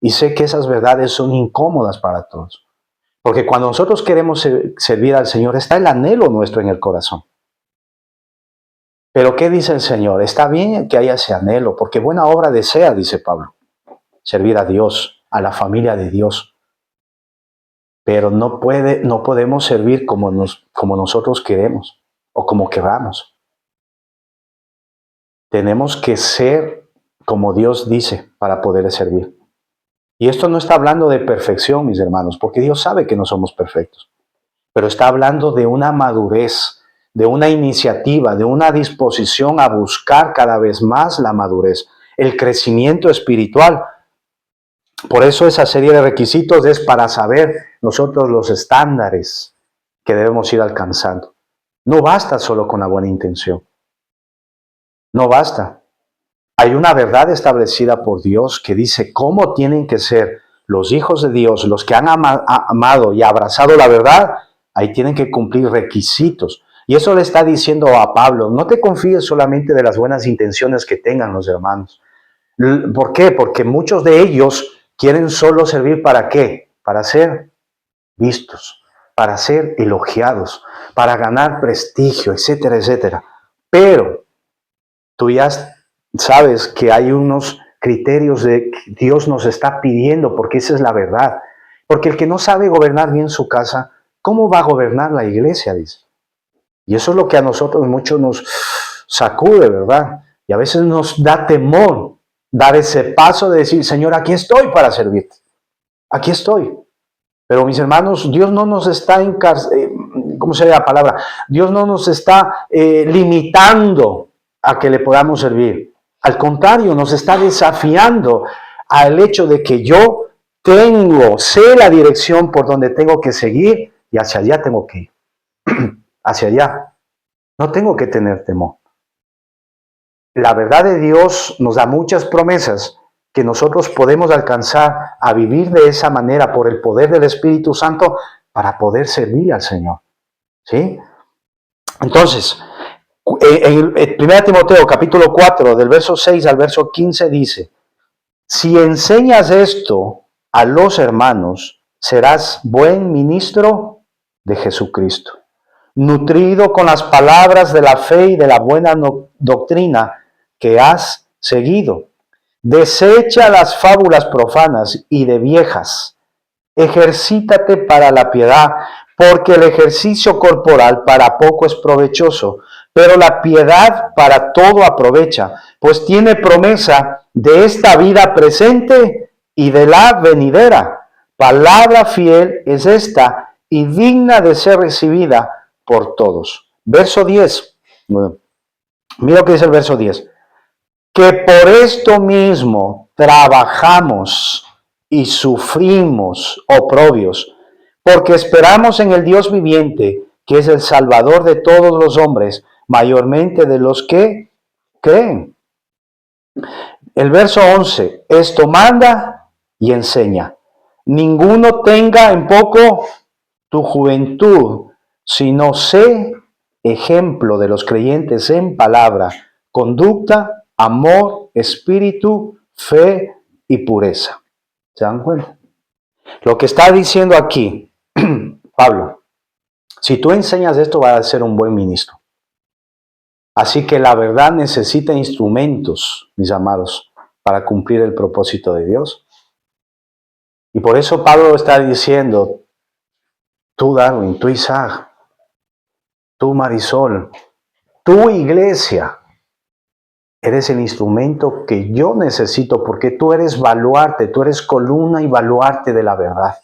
S1: Y sé que esas verdades son incómodas para todos. Porque cuando nosotros queremos servir al Señor, está el anhelo nuestro en el corazón. Pero ¿qué dice el Señor? Está bien que haya ese anhelo, porque buena obra desea, dice Pablo, servir a Dios, a la familia de Dios. Pero no podemos servir como nosotros queremos o como queramos. Tenemos que ser como Dios dice para poder servir. Y esto no está hablando de perfección, mis hermanos, porque Dios sabe que no somos perfectos. Pero está hablando de una madurez, de una iniciativa, de una disposición a buscar cada vez más la madurez, el crecimiento espiritual. Por eso esa serie de requisitos es para saber nosotros los estándares que debemos ir alcanzando. No basta solo con la buena intención. No basta. Hay una verdad establecida por Dios que dice cómo tienen que ser los hijos de Dios, los que han amado y abrazado la verdad. Ahí tienen que cumplir requisitos. Y eso le está diciendo a Pablo, no te confíes solamente de las buenas intenciones que tengan los hermanos. ¿Por qué? Porque muchos de ellos quieren solo servir ¿para qué? Para ser vistos, para ser elogiados, para ganar prestigio, etcétera, etcétera. Pero tú ya sabes que hay unos criterios que Dios nos está pidiendo, porque esa es la verdad. Porque el que no sabe gobernar bien su casa, ¿cómo va a gobernar la iglesia? Dice. Y eso es lo que a nosotros mucho nos sacude, ¿verdad? Y a veces nos da temor dar ese paso de decir, Señor, aquí estoy para servirte. aquí estoy. Pero mis hermanos, Dios no nos está ¿cómo sería la palabra? Dios no nos está limitando a que le podamos servir. Al contrario, nos está desafiando al hecho de que yo sé la dirección por donde tengo que seguir y hacia allá tengo que ir. Hacia allá. No tengo que tener temor. La verdad de Dios nos da muchas promesas que nosotros podemos alcanzar a vivir de esa manera por el poder del Espíritu Santo para poder servir al Señor. ¿Sí? Entonces, en 1 Timoteo capítulo 4, del verso 6 al verso 15 dice, si enseñas esto a los hermanos, serás buen ministro de Jesucristo, nutrido con las palabras de la fe y de la buena doctrina que has seguido. Desecha las fábulas profanas y de viejas. Ejercítate para la piedad, porque el ejercicio corporal para poco es provechoso, pero la piedad para todo aprovecha, pues tiene promesa de esta vida presente y de la venidera. Palabra fiel es esta y digna de ser recibida por todos. Verso 10. Bueno, mira lo que dice el verso 10. Que por esto mismo trabajamos y sufrimos oprobios, porque esperamos en el Dios viviente, que es el Salvador de todos los hombres, mayormente de los que creen. El verso 11, esto manda y enseña. Ninguno tenga en poco tu juventud, sino sé ejemplo de los creyentes en palabra, conducta, amor, espíritu, fe y pureza. ¿Se dan cuenta? Lo que está diciendo aquí, Pablo, si tú enseñas esto, vas a ser un buen ministro. Así que la verdad necesita instrumentos, mis amados, para cumplir el propósito de Dios. Y por eso Pablo está diciendo, tú Darwin, tú Isaac, tú Marisol, tú iglesia, eres el instrumento que yo necesito porque tú eres baluarte, tú eres columna y baluarte de la verdad.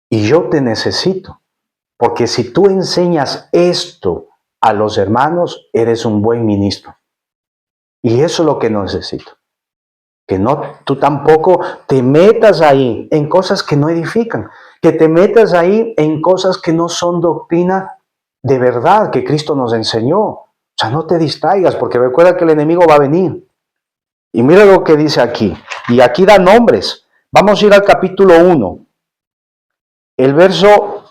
S1: Y yo te necesito, porque si tú enseñas esto a los hermanos, eres un buen ministro. Y eso es lo que necesito. Que no, tú tampoco te metas ahí en cosas que no edifican, que te metas ahí en cosas que no son doctrina de verdad que Cristo nos enseñó. O sea, no te distraigas, porque recuerda que el enemigo va a venir. Y mira lo que dice aquí. Y aquí da nombres. Vamos a ir al capítulo 1. El verso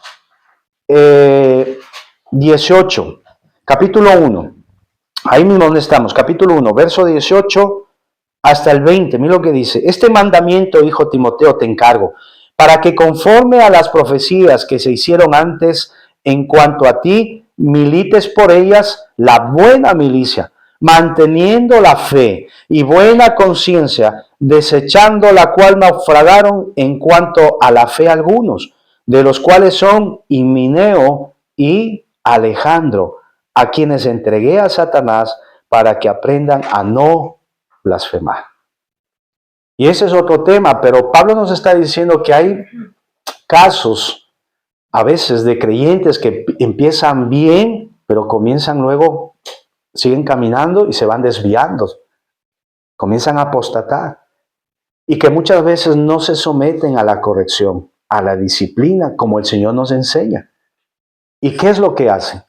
S1: 18. Capítulo 1. Ahí mismo donde estamos. Capítulo 1, verso 18 hasta el 20. Mira lo que dice. Este mandamiento, hijo Timoteo, te encargo, para que conforme a las profecías que se hicieron antes en cuanto a ti, milites por ellas la buena milicia, manteniendo la fe y buena conciencia, desechando la cual naufragaron en cuanto a la fe algunos, de los cuales son Himeneo y Alejandro, a quienes entregué a Satanás para que aprendan a no blasfemar. Y ese es otro tema, pero Pablo nos está diciendo que hay casos a veces de creyentes que empiezan bien, pero comienzan luego, siguen caminando y se van desviando, comienzan a apostatar, y que muchas veces no se someten a la corrección, a la disciplina, como el Señor nos enseña. ¿Y qué es lo que hacen?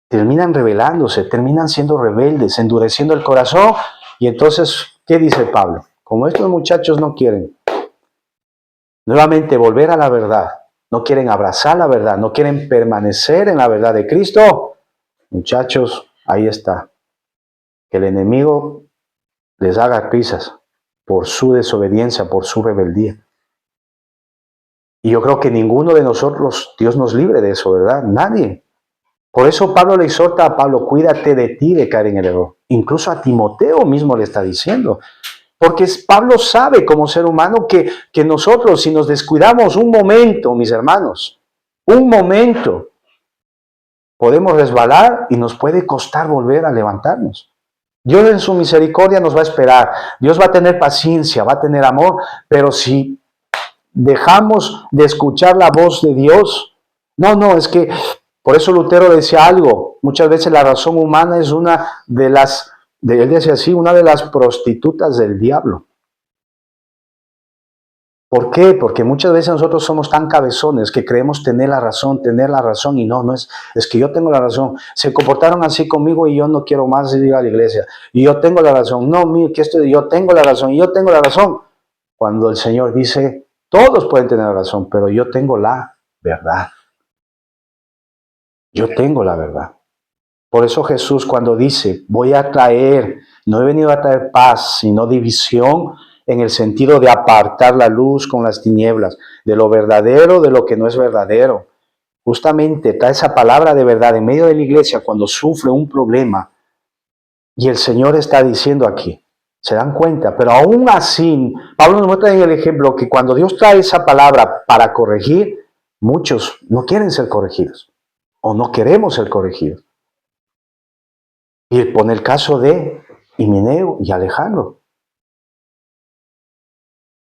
S1: Terminan rebelándose, terminan siendo rebeldes, endureciendo el corazón, y entonces, ¿qué dice Pablo? Como estos muchachos no quieren nuevamente volver a la verdad, no quieren abrazar la verdad, no quieren permanecer en la verdad de Cristo, muchachos, ahí está. Que el enemigo les haga prisas por su desobediencia, por su rebeldía. Y yo creo que ninguno de nosotros, Dios nos libre de eso, ¿verdad? Nadie. Por eso Pablo le exhorta a Pablo, cuídate de ti de caer en el error. Incluso a Timoteo mismo le está diciendo. Porque Pablo sabe como ser humano que nosotros, si nos descuidamos un momento, mis hermanos, un momento, podemos resbalar y nos puede costar volver a levantarnos. Dios en su misericordia nos va a esperar. Dios va a tener paciencia, va a tener amor, pero si dejamos de escuchar la voz de Dios, es que por eso Lutero decía algo. Muchas veces la razón humana es una de las, él decía así, una de las prostitutas del diablo. ¿Por qué? Porque muchas veces nosotros somos tan cabezones que creemos tener la razón y no es que yo tengo la razón. Se comportaron así conmigo y yo no quiero más ir a la iglesia. Y yo tengo la razón. No, mío, que yo tengo la razón y yo tengo la razón. Cuando el Señor dice, todos pueden tener la razón, pero yo tengo la verdad. Yo tengo la verdad. Por eso Jesús cuando dice, no he venido a traer paz, sino división, en el sentido de apartar la luz con las tinieblas, de lo verdadero de lo que no es verdadero. Justamente trae esa palabra de verdad en medio de la iglesia cuando sufre un problema. Y el Señor está diciendo aquí, se dan cuenta, pero aún así, Pablo nos muestra en el ejemplo que cuando Dios trae esa palabra para corregir, muchos no quieren ser corregidos o no queremos ser corregidos. Y pone el caso de Himeneo y Alejandro.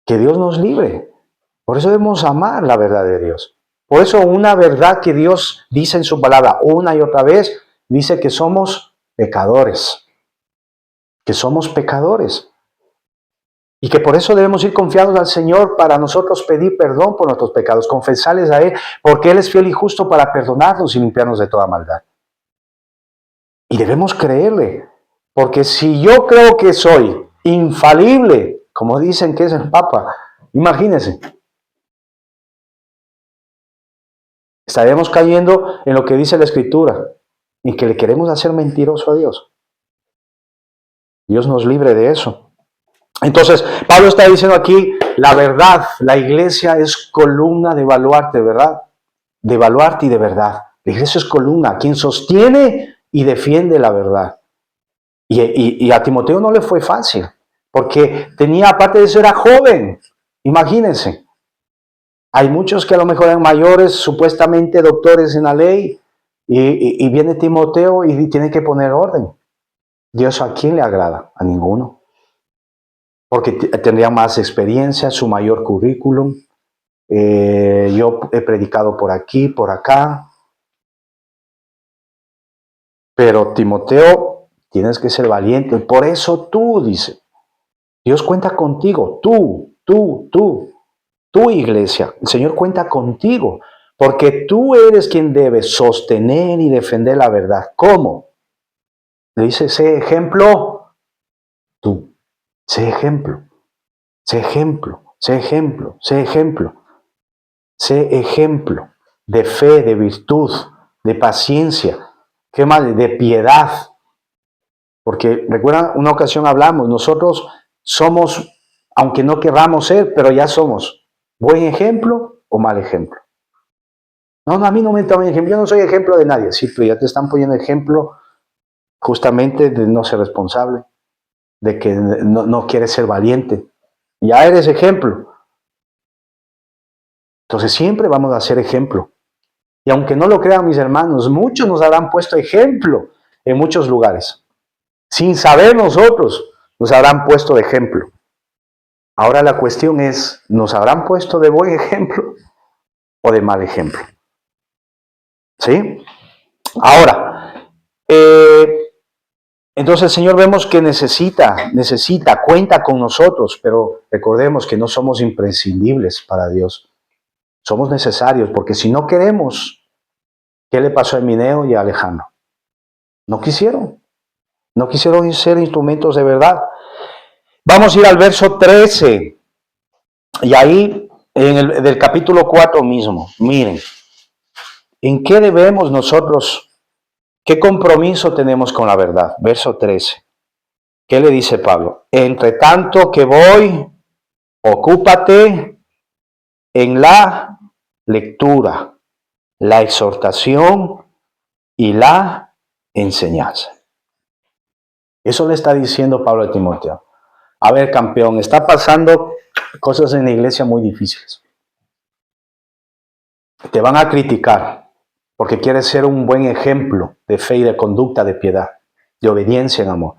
S1: Que Dios nos libre. Por eso debemos amar la verdad de Dios. Por eso una verdad que Dios dice en su palabra una y otra vez, dice que somos pecadores. Que somos pecadores. Y que por eso debemos ir confiados al Señor para nosotros pedir perdón por nuestros pecados, confesarles a Él, porque Él es fiel y justo para perdonarnos y limpiarnos de toda maldad. Y debemos creerle, porque si yo creo que soy infalible, como dicen que es el Papa, imagínense, estaremos cayendo en lo que dice la Escritura, en que le queremos hacer mentiroso a Dios. Dios nos libre de eso. Entonces, Pablo está diciendo aquí, la verdad, la iglesia es columna de baluarte, ¿verdad? De baluarte y de verdad. La iglesia es columna, quien sostiene y defiende la verdad. Y a Timoteo no le fue fácil, porque tenía, aparte de eso, era joven. Imagínense. Hay muchos que a lo mejor eran mayores, supuestamente doctores en la ley, y viene Timoteo y tiene que poner orden. ¿Dios a quién le agrada? A ninguno. Porque tendría más experiencia, su mayor currículum. Yo he predicado por aquí, por acá. Pero Timoteo, tienes que ser valiente. Por eso tú, dice, Dios cuenta contigo. Tu iglesia. El Señor cuenta contigo. Porque tú eres quien debe sostener y defender la verdad. ¿Cómo? Le dice, sé ejemplo. Tú. Sé ejemplo. Sé ejemplo. Sé ejemplo. Sé ejemplo. Sé ejemplo de fe, de virtud, de paciencia. ¿Qué más? De piedad. Porque recuerdan, una ocasión hablamos, nosotros somos, aunque no querramos ser, pero ya somos buen ejemplo o mal ejemplo. No, a mí no me toman ejemplo, yo no soy ejemplo de nadie. Sí, pero ya te están poniendo ejemplo justamente de no ser responsable, de que no quieres ser valiente. Ya eres ejemplo. Entonces siempre vamos a ser ejemplo. Y aunque no lo crean mis hermanos, muchos nos habrán puesto ejemplo en muchos lugares. Sin saber nosotros, nos habrán puesto de ejemplo. Ahora la cuestión es, ¿nos habrán puesto de buen ejemplo o de mal ejemplo? ¿Sí? Ahora, entonces el Señor vemos que cuenta con nosotros, pero recordemos que no somos imprescindibles para Dios. Somos necesarios, porque si no queremos, ¿qué le pasó a Himeneo y a Alejandro? No quisieron ser instrumentos de verdad. Vamos a ir al verso 13, y ahí, del capítulo 4 mismo, miren, ¿en qué debemos nosotros, qué compromiso tenemos con la verdad? Verso 13. ¿Qué le dice Pablo? Entre tanto que voy, ocúpate en la lectura, la exhortación y la enseñanza. Eso le está diciendo Pablo a Timoteo. A ver, campeón, está pasando cosas en la iglesia muy difíciles. Te van a criticar porque quieres ser un buen ejemplo de fe y de conducta, de piedad, de obediencia en amor.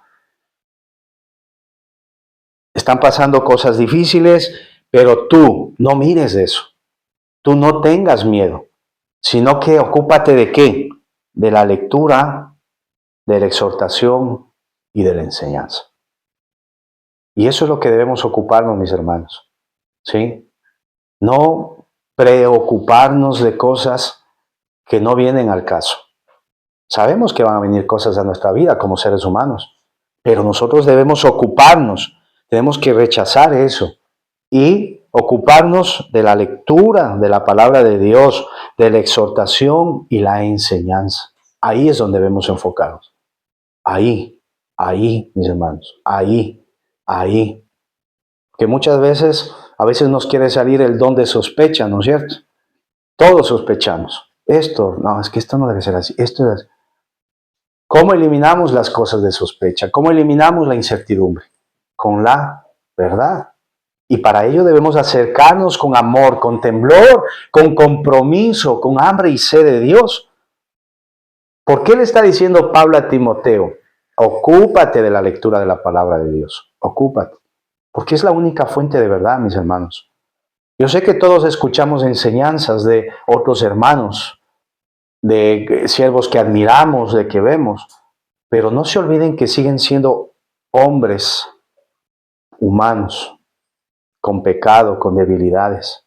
S1: están pasando cosas difíciles, pero tú no mires eso. Tú no tengas miedo, sino que ocúpate de qué? De la lectura, de la exhortación y de la enseñanza. Y eso es lo que debemos ocuparnos, mis hermanos. ¿Sí? No preocuparnos de cosas que no vienen al caso. Sabemos que van a venir cosas a nuestra vida como seres humanos, pero nosotros debemos ocuparnos, tenemos que rechazar eso y ocuparnos de la lectura de la palabra de Dios, de la exhortación y la enseñanza. Ahí es donde debemos enfocarnos. Ahí, mis hermanos, ahí. Que muchas veces, a veces nos quiere salir el don de sospecha, ¿no es cierto? Todos sospechamos. Esto, no, es que esto no debe ser así. Esto es. ¿Cómo eliminamos las cosas de sospecha? ¿Cómo eliminamos la incertidumbre? Con la verdad. Y para ello debemos acercarnos con amor, con temblor, con compromiso, con hambre y sed de Dios. ¿Por qué le está diciendo Pablo a Timoteo? Ocúpate de la lectura de la palabra de Dios. Ocúpate. Porque es la única fuente de verdad, mis hermanos. Yo sé que todos escuchamos enseñanzas de otros hermanos, de siervos que admiramos, de que vemos, pero no se olviden que siguen siendo hombres humanos, con pecado, con debilidades.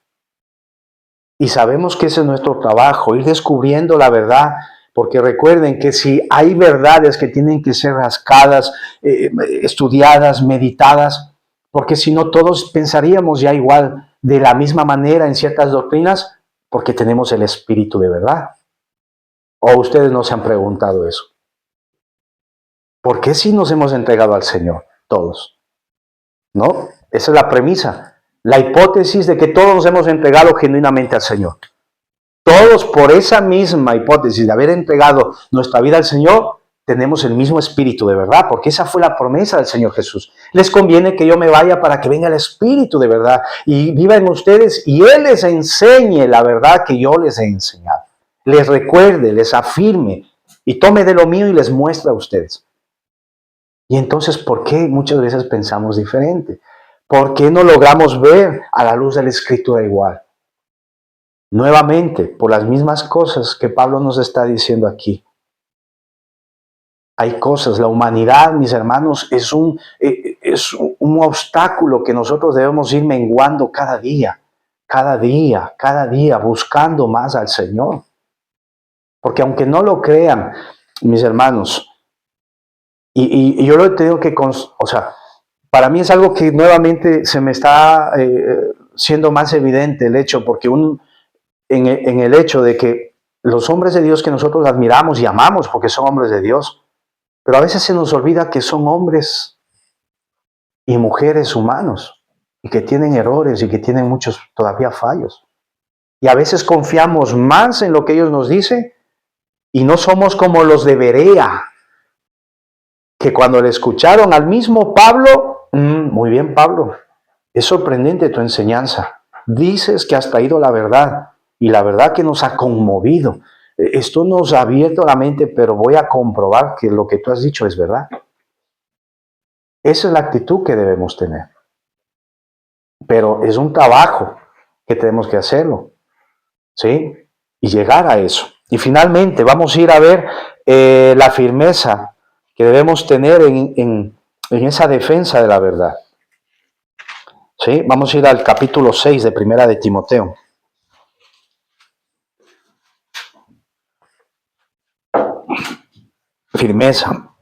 S1: Y sabemos que ese es nuestro trabajo, ir descubriendo la verdad, porque recuerden que si hay verdades que tienen que ser rascadas, estudiadas, meditadas, porque si no todos pensaríamos ya igual, de la misma manera en ciertas doctrinas, porque tenemos el espíritu de verdad. ¿O ustedes no se han preguntado eso? ¿Por qué si nos hemos entregado al Señor? Todos. ¿No? Esa es la premisa. La hipótesis de que todos nos hemos entregado genuinamente al Señor. Todos por esa misma hipótesis de haber entregado nuestra vida al Señor, tenemos el mismo espíritu de verdad, porque esa fue la promesa del Señor Jesús. Les conviene que yo me vaya para que venga el espíritu de verdad y viva en ustedes y Él les enseñe la verdad que yo les he enseñado. Les recuerde, les afirme y tome de lo mío y les muestre a ustedes. Y entonces, ¿por qué muchas veces pensamos diferente? ¿Por qué no logramos ver a la luz de la Escritura igual? Nuevamente, por las mismas cosas que Pablo nos está diciendo aquí. Hay cosas, la humanidad, mis hermanos, es un obstáculo que nosotros debemos ir menguando cada día, buscando más al Señor. Porque aunque no lo crean, mis hermanos, y yo lo he tenido que, para mí es algo que nuevamente se me está siendo más evidente el hecho, porque en el hecho de que los hombres de Dios que nosotros admiramos y amamos porque son hombres de Dios, pero a veces se nos olvida que son hombres y mujeres humanos y que tienen errores y que tienen muchos todavía fallos. Y a veces confiamos más en lo que ellos nos dicen y no somos como los de Berea, que cuando le escucharon al mismo Pablo, muy bien Pablo, es sorprendente tu enseñanza. Dices que has traído la verdad y la verdad que nos ha conmovido. Esto nos ha abierto la mente, pero voy a comprobar que lo que tú has dicho es verdad. Esa es la actitud que debemos tener. Pero es un trabajo que tenemos que hacerlo, ¿sí? Y llegar a eso. Y finalmente vamos a ir a ver la firmeza que debemos tener en esa defensa de la verdad. ¿Sí? Vamos a ir al capítulo 6 de Primera de Timoteo. Firmeza.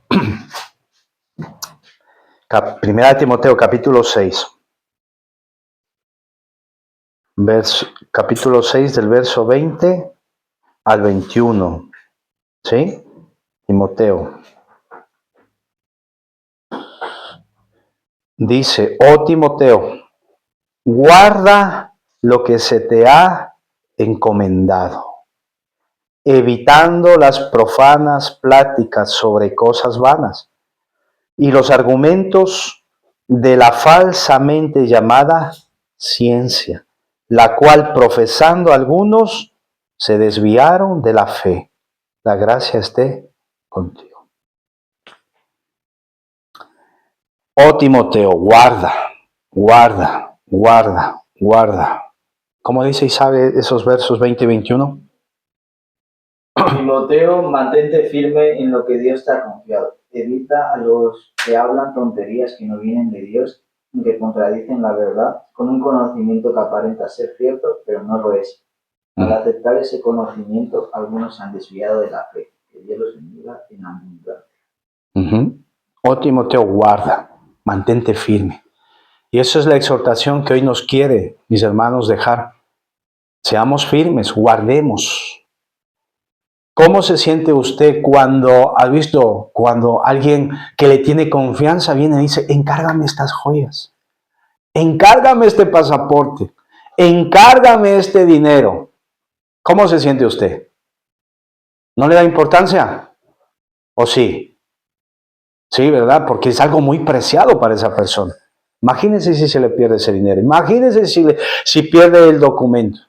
S1: Primera de Timoteo, capítulo 6. Capítulo 6 del verso 20 al 21. ¿Sí? Timoteo. Dice, oh Timoteo, guarda lo que se te ha encomendado, evitando las profanas pláticas sobre cosas vanas y los argumentos de la falsamente llamada ciencia, la cual profesando algunos se desviaron de la fe. La gracia esté contigo. Oh Timoteo, guarda. guarda, guarda, guarda. ¿Cómo dice y sabe esos versos 20 y 21?
S2: Timoteo, mantente firme en lo que Dios te ha confiado. Evita a los que hablan tonterías que no vienen de Dios y que contradicen la verdad con un conocimiento que aparenta ser cierto, pero no lo es. Al aceptar ese conocimiento, algunos se han desviado de la fe. Que Dios los bendiga en abundancia.
S1: Oh Timoteo, guarda, mantente firme. Y eso es la exhortación que hoy nos quiere, mis hermanos, dejar. Seamos firmes, guardemos. ¿Cómo se siente usted cuando ha visto, cuando alguien que le tiene confianza viene y dice, encárgame estas joyas, encárgame este pasaporte, encárgame este dinero? ¿Cómo se siente usted? ¿No le da importancia? ¿O sí? Sí, ¿verdad? Porque es algo muy preciado para esa persona. Imagínense si se le pierde ese dinero. Imagínense si pierde el documento.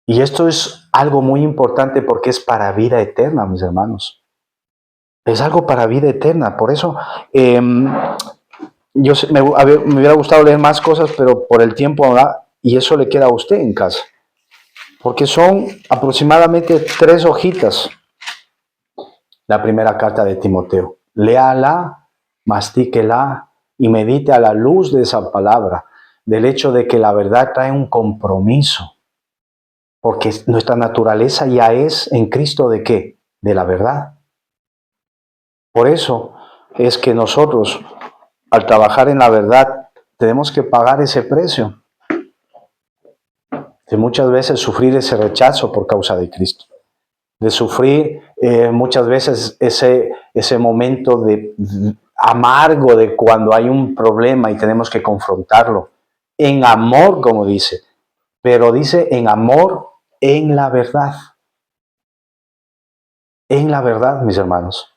S1: Y esto es algo muy importante porque es para vida eterna, mis hermanos. Es algo para vida eterna. Por eso me hubiera gustado leer más cosas, pero por el tiempo, ¿verdad? Y eso le queda a usted en casa. Porque son aproximadamente 3 hojitas la primera carta de Timoteo. Léala, mastíquela y medite a la luz de esa palabra, del hecho de que la verdad trae un compromiso. Porque nuestra naturaleza ya es en Cristo ¿de qué? De la verdad. Por eso es que nosotros, al trabajar en la verdad, tenemos que pagar ese precio. De muchas veces sufrir ese rechazo por causa de Cristo. De sufrir muchas veces ese momento amargo de cuando hay un problema y tenemos que confrontarlo. En amor, como dice. Pero dice en amor, en la verdad. En la verdad, mis hermanos.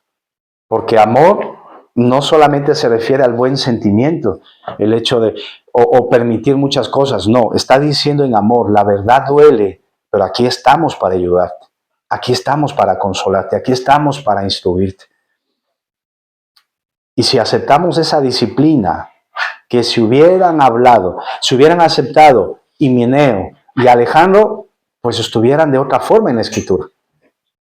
S1: Porque amor no solamente se refiere al buen sentimiento, el hecho de o permitir muchas cosas. No, está diciendo en amor, la verdad duele, pero aquí estamos para ayudarte. Aquí estamos para consolarte, aquí estamos para instruirte. Y si aceptamos esa disciplina, que si hubieran hablado, si hubieran aceptado Himeneo y Alejandro, pues estuvieran de otra forma en la Escritura.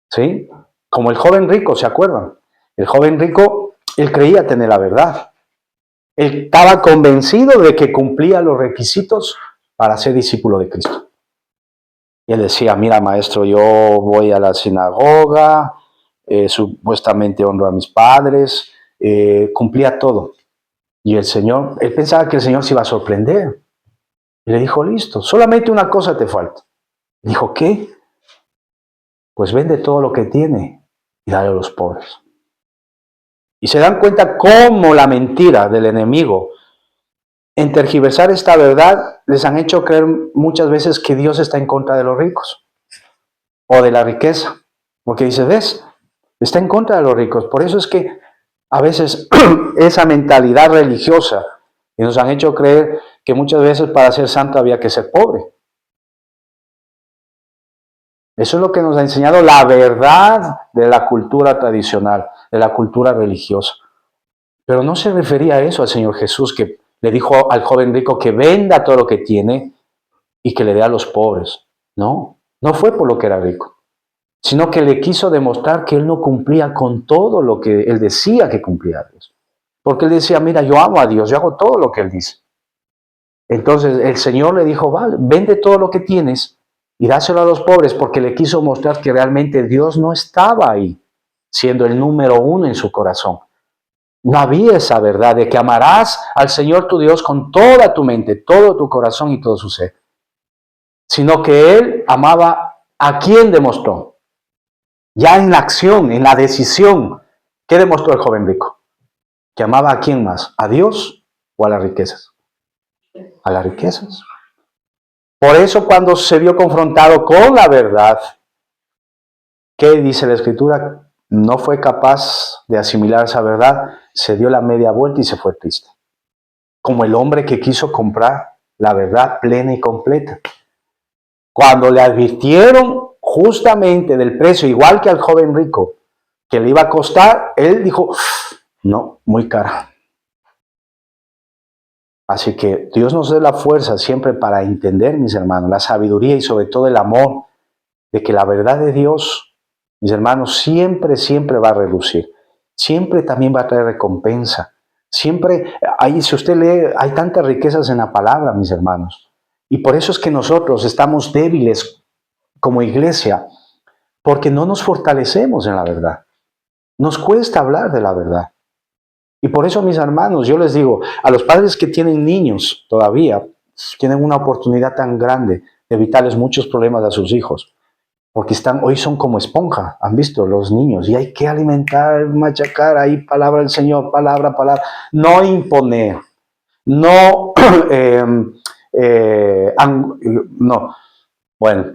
S1: ¿Sí? Como el joven rico, ¿se acuerdan? El joven rico, él creía tener la verdad. Él estaba convencido de que cumplía los requisitos para ser discípulo de Cristo. Y él decía, mira maestro, yo voy a la sinagoga, supuestamente honro a mis padres, cumplía todo. Y el Señor, él pensaba que el Señor se iba a sorprender. Y le dijo, listo, solamente una cosa te falta. Dijo, ¿qué? Pues vende todo lo que tiene y dale a los pobres. Y se dan cuenta cómo la mentira del enemigo en tergiversar esta verdad les han hecho creer muchas veces que Dios está en contra de los ricos o de la riqueza. Porque dice, ¿ves? Está en contra de los ricos. Por eso es que a veces esa mentalidad religiosa y nos han hecho creer que muchas veces para ser santo había que ser pobre. Eso es lo que nos ha enseñado la verdad de la cultura tradicional, de la cultura religiosa. Pero no se refería a eso al Señor Jesús, que le dijo al joven rico que venda todo lo que tiene y que le dé a los pobres. No, no fue por lo que era rico, sino que le quiso demostrar que él no cumplía con todo lo que él decía que cumplía a Dios. Porque él decía, mira, yo amo a Dios, yo hago todo lo que él dice. Entonces el Señor le dijo, vale, vende todo lo que tienes y dáselo a los pobres, porque le quiso mostrar que realmente Dios no estaba ahí, siendo el número 1 en su corazón. No había esa verdad de que amarás al Señor tu Dios con toda tu mente, todo tu corazón y todo su ser. Sino que Él amaba a quien demostró. Ya en la acción, en la decisión, ¿qué demostró el joven rico? Que amaba a quién más, a Dios o a las riquezas. A las riquezas. Por eso cuando se vio confrontado con la verdad, ¿qué dice la Escritura? No fue capaz de asimilar esa verdad, se dio la media vuelta y se fue triste. Como el hombre que quiso comprar la verdad plena y completa. Cuando le advirtieron justamente del precio, igual que al joven rico, que le iba a costar, él dijo, No, muy cara. Así que Dios nos dé la fuerza siempre para entender, mis hermanos, la sabiduría y sobre todo el amor de que la verdad de Dios, mis hermanos, siempre, siempre va a relucir. Siempre también va a traer recompensa. Siempre, si usted lee, hay tantas riquezas en la palabra, mis hermanos. Y por eso es que nosotros estamos débiles como iglesia, porque no nos fortalecemos en la verdad. Nos cuesta hablar de la verdad. Y por eso, mis hermanos, yo les digo, a los padres que tienen niños todavía, tienen una oportunidad tan grande de evitarles muchos problemas a sus hijos. Porque hoy son como esponja, han visto los niños, y hay que alimentar, machacar, ahí palabra del Señor, palabra, palabra, no imponer, no, no, bueno,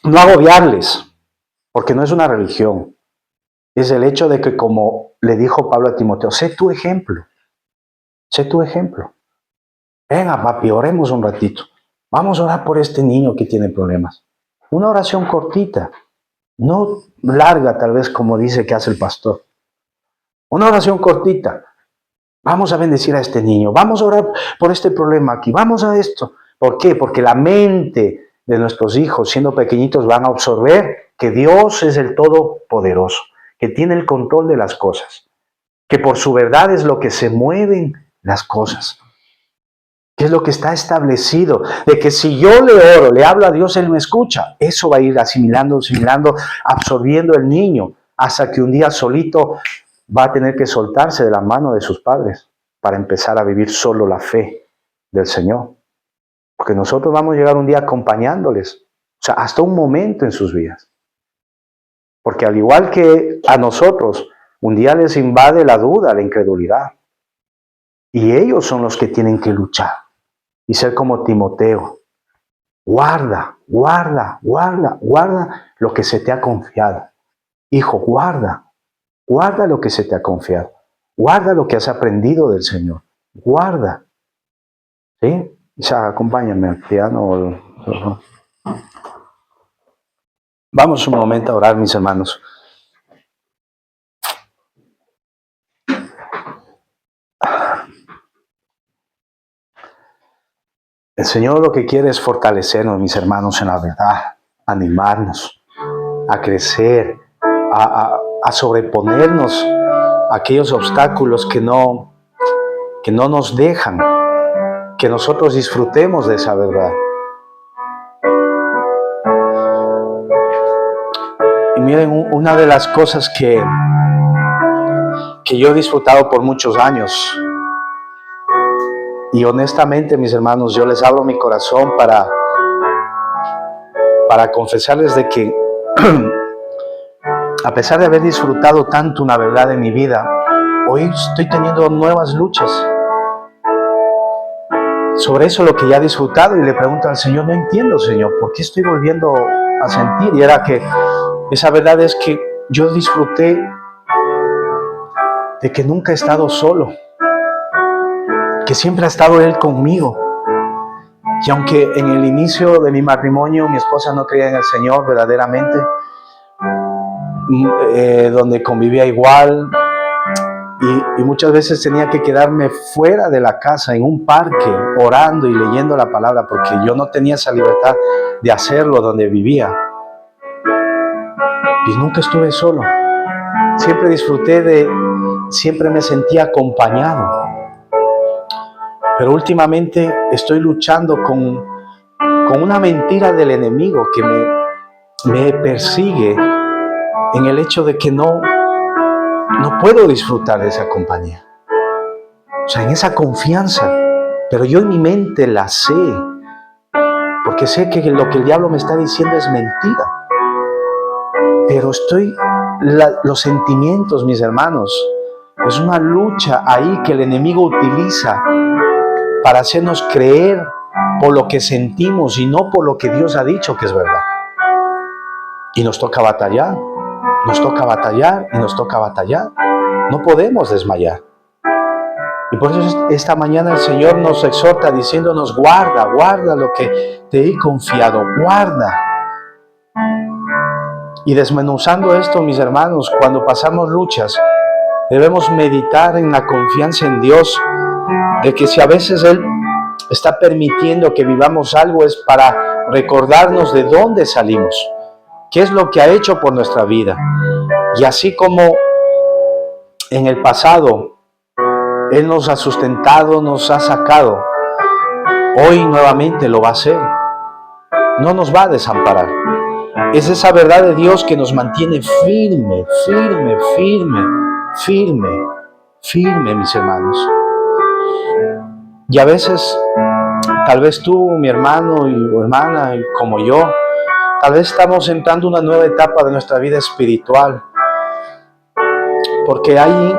S1: no agobiarles, porque no es una religión, es el hecho de que, como le dijo Pablo a Timoteo, sé tu ejemplo, venga papi, oremos un ratito, vamos a orar por este niño que tiene problemas, una oración cortita, no larga tal vez como dice que hace el pastor. Una oración cortita. Vamos a bendecir a este niño. Vamos a orar por este problema aquí. Vamos a esto. ¿Por qué? Porque la mente de nuestros hijos, siendo pequeñitos, van a absorber que Dios es el Todopoderoso, que tiene el control de las cosas, que por su verdad es lo que se mueven las cosas. ¿Qué es lo que está establecido? De que si yo le oro, le hablo a Dios, Él me escucha. Eso va a ir asimilando, absorbiendo el niño, hasta que un día solito va a tener que soltarse de la mano de sus padres para empezar a vivir solo la fe del Señor. Porque nosotros vamos a llegar un día acompañándoles, o sea, hasta un momento en sus vidas. Porque al igual que a nosotros, un día les invade la duda, la incredulidad. Y ellos son los que tienen que luchar. Y ser como Timoteo. Guarda lo que se te ha confiado. Hijo, guarda lo que se te ha confiado. Guarda lo que has aprendido del Señor. Guarda. ¿Sí? Isaac, acompáñame al piano. Vamos un momento a orar, mis hermanos. El Señor lo que quiere es fortalecernos, mis hermanos, en la verdad, animarnos, a crecer, a sobreponernos a aquellos obstáculos que no nos dejan que nosotros disfrutemos de esa verdad. Y miren, una de las cosas que yo he disfrutado por muchos años, y honestamente, mis hermanos, yo les abro mi corazón para confesarles de que a pesar de haber disfrutado tanto una verdad en mi vida, hoy estoy teniendo nuevas luchas sobre eso, lo que ya he disfrutado, y le pregunto al Señor, no entiendo, Señor, ¿por qué estoy volviendo a sentir? Y era que esa verdad es que yo disfruté de que nunca he estado solo, que siempre ha estado Él conmigo. Y aunque en el inicio de mi matrimonio mi esposa no creía en el Señor verdaderamente, donde convivía igual, y muchas veces tenía que quedarme fuera de la casa, en un parque, orando y leyendo la palabra, porque yo no tenía esa libertad de hacerlo donde vivía. Y nunca estuve solo. Siempre siempre me sentía acompañado. Pero últimamente estoy luchando con una mentira del enemigo que me persigue en el hecho de que no puedo disfrutar de esa compañía. O sea, en esa confianza. Pero yo en mi mente la sé. Porque sé que lo que el diablo me está diciendo es mentira. Pero los sentimientos, mis hermanos, es una lucha ahí que el enemigo utiliza para hacernos creer por lo que sentimos y no por lo que Dios ha dicho que es verdad. Y nos toca batallar, y nos toca batallar. No podemos desmayar. Y por eso esta mañana el Señor nos exhorta diciéndonos, guarda lo que te he confiado, guarda. Y desmenuzando esto, mis hermanos, cuando pasamos luchas, Debemos meditar en la confianza en Dios, de que si a veces Él está permitiendo que vivamos algo es para recordarnos de dónde salimos, qué es lo que ha hecho por nuestra vida. Y así como en el pasado Él nos ha sustentado, nos ha sacado, hoy nuevamente lo va a hacer. No nos va a desamparar. Es esa verdad de Dios que nos mantiene firme, mis hermanos. Y a veces, tal vez tú, mi hermano y hermana, como yo, tal vez estamos entrando una nueva etapa de nuestra vida espiritual. Porque ahí,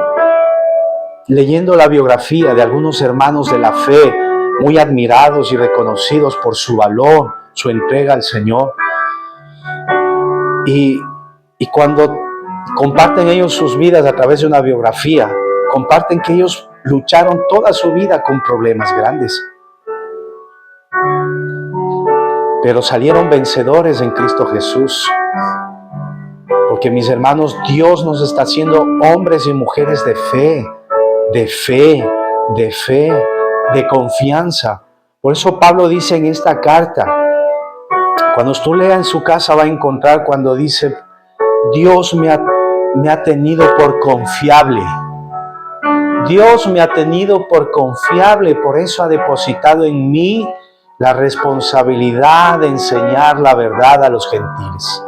S1: leyendo la biografía de algunos hermanos de la fe, muy admirados y reconocidos por su valor, su entrega al Señor, y cuando comparten ellos sus vidas a través de una biografía, comparten que ellos lucharon toda su vida con problemas grandes, pero salieron vencedores en Cristo Jesús. Porque, mis hermanos, Dios nos está haciendo hombres y mujeres de confianza. Por eso Pablo dice en esta carta, cuando tú leas en su casa va a encontrar cuando dice: Dios me ha tenido por confiable. Dios me ha tenido por confiable, por eso ha depositado en mí la responsabilidad de enseñar la verdad a los gentiles.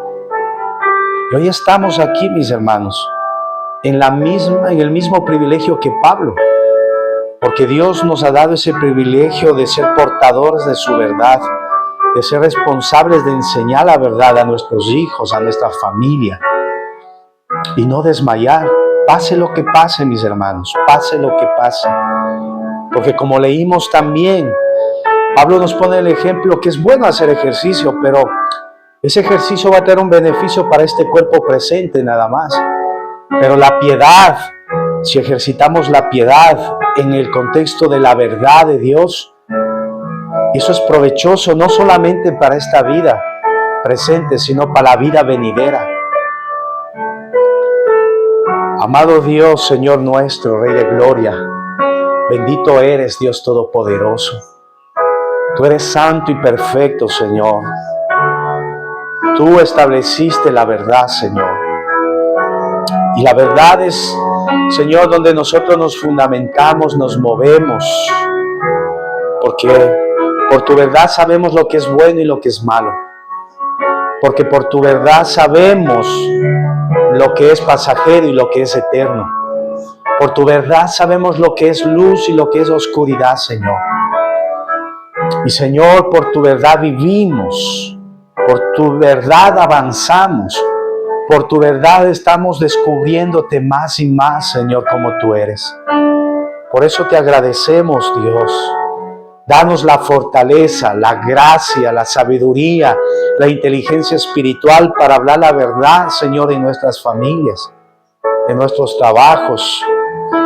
S1: Y hoy estamos aquí, mis hermanos, en el mismo privilegio que Pablo, porque Dios nos ha dado ese privilegio de ser portadores de su verdad, de ser responsables de enseñar la verdad a nuestros hijos, a nuestra familia, y no desmayar, pase lo que pase, mis hermanos, pase lo que pase. Porque como leímos también, Pablo nos pone el ejemplo que es bueno hacer ejercicio, pero ese ejercicio va a tener un beneficio para este cuerpo presente nada más. Pero la piedad, si ejercitamos la piedad en el contexto de la verdad de Dios, eso es provechoso no solamente para esta vida presente, sino para la vida venidera. Amado Dios, Señor nuestro, Rey de gloria, bendito eres, Dios Todopoderoso. Tú eres santo y perfecto, Señor. Tú estableciste la verdad, Señor. Y la verdad es, Señor, donde nosotros nos fundamentamos, nos movemos. Porque por tu verdad sabemos lo que es bueno y lo que es malo. Porque por tu verdad sabemos lo que es pasajero y lo que es eterno. Por tu verdad sabemos lo que es luz y lo que es oscuridad, Señor. Y Señor, por tu verdad vivimos. Por tu verdad avanzamos. Por tu verdad estamos descubriéndote más y más, Señor, como tú eres. Por eso te agradecemos, Dios. Danos la fortaleza, la gracia, la sabiduría, la inteligencia espiritual para hablar la verdad, Señor, en nuestras familias, en nuestros trabajos.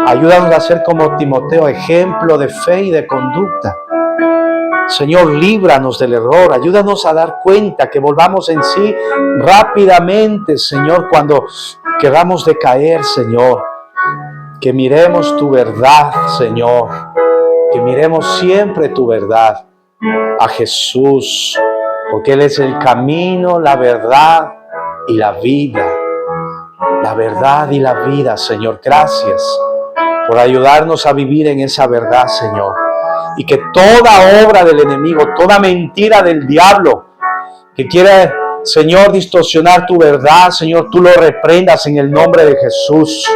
S1: Ayúdanos a ser como Timoteo, ejemplo de fe y de conducta. Señor, líbranos del error, ayúdanos a dar cuenta, que volvamos en sí rápidamente, Señor, cuando queramos decaer, Señor. Que miremos tu verdad, Señor, que miremos siempre tu verdad, a Jesús, porque Él es el camino, la verdad y la vida. La verdad y la vida, Señor. Gracias por ayudarnos a vivir en esa verdad, Señor. Y que toda obra del enemigo, toda mentira del diablo que quiere, Señor, distorsionar tu verdad, Señor, tú lo reprendas en el nombre de Jesús.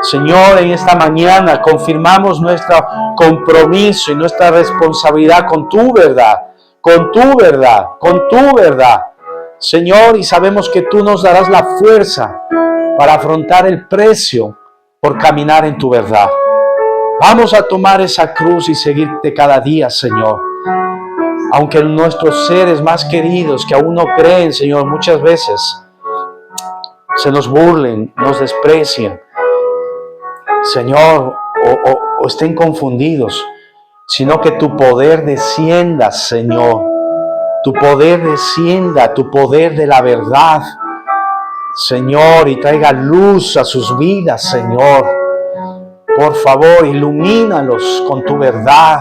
S1: Señor, en esta mañana confirmamos nuestro compromiso y nuestra responsabilidad con tu verdad, con tu verdad, con tu verdad. Señor, y sabemos que tú nos darás la fuerza para afrontar el precio por caminar en tu verdad. Vamos a tomar esa cruz y seguirte cada día, Señor. Aunque nuestros seres más queridos que aún no creen, Señor, muchas veces se nos burlen, nos desprecian, Señor, o estén confundidos, sino que tu poder descienda, Señor. Tu poder descienda, tu poder de la verdad, Señor, y traiga luz a sus vidas, Señor. Por favor, ilumínalos con tu verdad,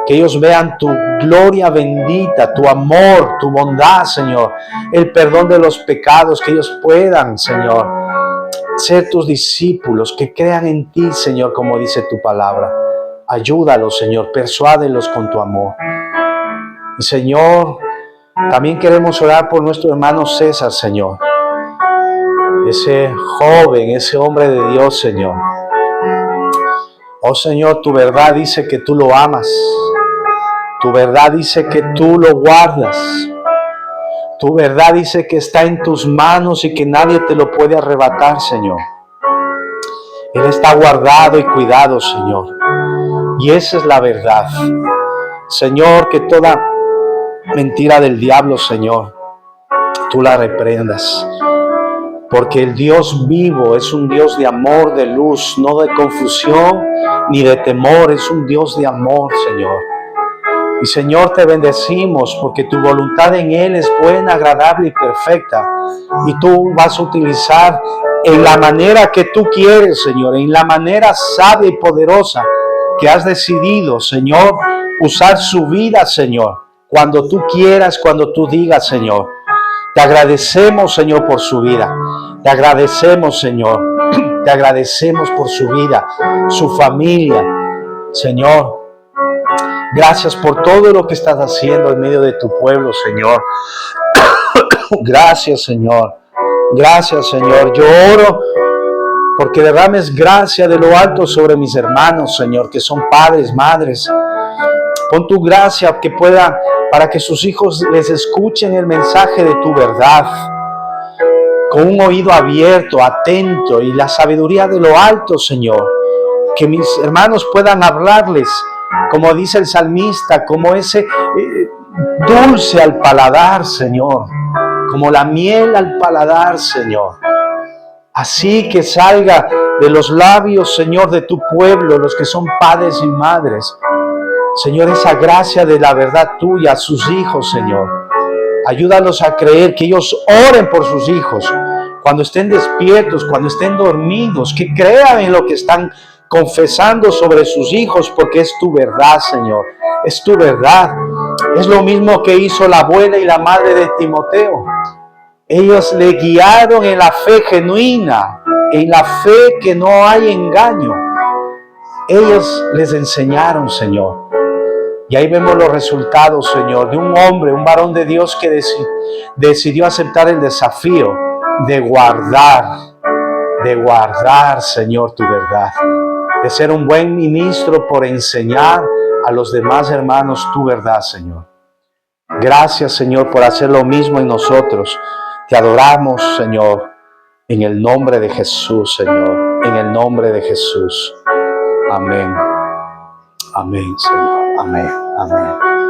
S1: que ellos vean tu gloria bendita, tu amor, tu bondad, Señor, el perdón de los pecados, que ellos puedan, Señor, ser tus discípulos, que crean en ti, Señor, como dice tu palabra. Ayúdalos, Señor, persuádelos con tu amor. Y, Señor, también queremos orar por nuestro hermano César, Señor, ese joven, ese hombre de Dios, Señor. Oh, Señor, tu verdad dice que tú lo amas. Tu verdad dice que tú lo guardas. Tu verdad dice que está en tus manos y que nadie te lo puede arrebatar, Señor. Él está guardado y cuidado, Señor. Y esa es la verdad. Señor, que toda mentira del diablo, Señor, tú la reprendas. Porque el Dios vivo es un Dios de amor, de luz, no de confusión ni de temor. Es un Dios de amor, Señor. Y, Señor, te bendecimos porque tu voluntad en Él es buena, agradable y perfecta. Y tú vas a utilizar en la manera que tú quieres, Señor, en la manera sabia y poderosa que has decidido, Señor, usar su vida, Señor, cuando tú quieras, cuando tú digas, Señor. Te agradecemos, Señor, por su vida. Te agradecemos, Señor. Te agradecemos por su vida, su familia, Señor. Gracias por todo lo que estás haciendo en medio de tu pueblo, Señor. Gracias, Señor. Gracias, Señor. Yo oro porque derrames gracia de lo alto sobre mis hermanos, Señor, que son padres, madres. Pon tu gracia que pueda, para que sus hijos les escuchen el mensaje de tu verdad, con un oído abierto, atento, y la sabiduría de lo alto, Señor. Que mis hermanos puedan hablarles, como dice el salmista, como ese dulce al paladar, Señor, como la miel al paladar, Señor. Así que salga de los labios, Señor, de tu pueblo, los que son padres y madres, Señor, esa gracia de la verdad tuya a sus hijos, Señor. Ayúdalos a creer, que ellos oren por sus hijos, cuando estén despiertos, cuando estén dormidos, que crean en lo que están confesando sobre sus hijos, porque es tu verdad, Señor. Es tu verdad. Es lo mismo que hizo la abuela y la madre de Timoteo. Ellos le guiaron en la fe genuina, en la fe que no hay engaño. Ellos les enseñaron, Señor. Y ahí vemos los resultados, Señor, de un hombre, un varón de Dios que decidió aceptar el desafío de guardar, Señor, tu verdad. De ser un buen ministro por enseñar a los demás hermanos tu verdad, Señor. Gracias, Señor, por hacer lo mismo en nosotros. Te adoramos, Señor, en el nombre de Jesús, Señor. En el nombre de Jesús. Amén. Amén, Señor. Amén. Amén.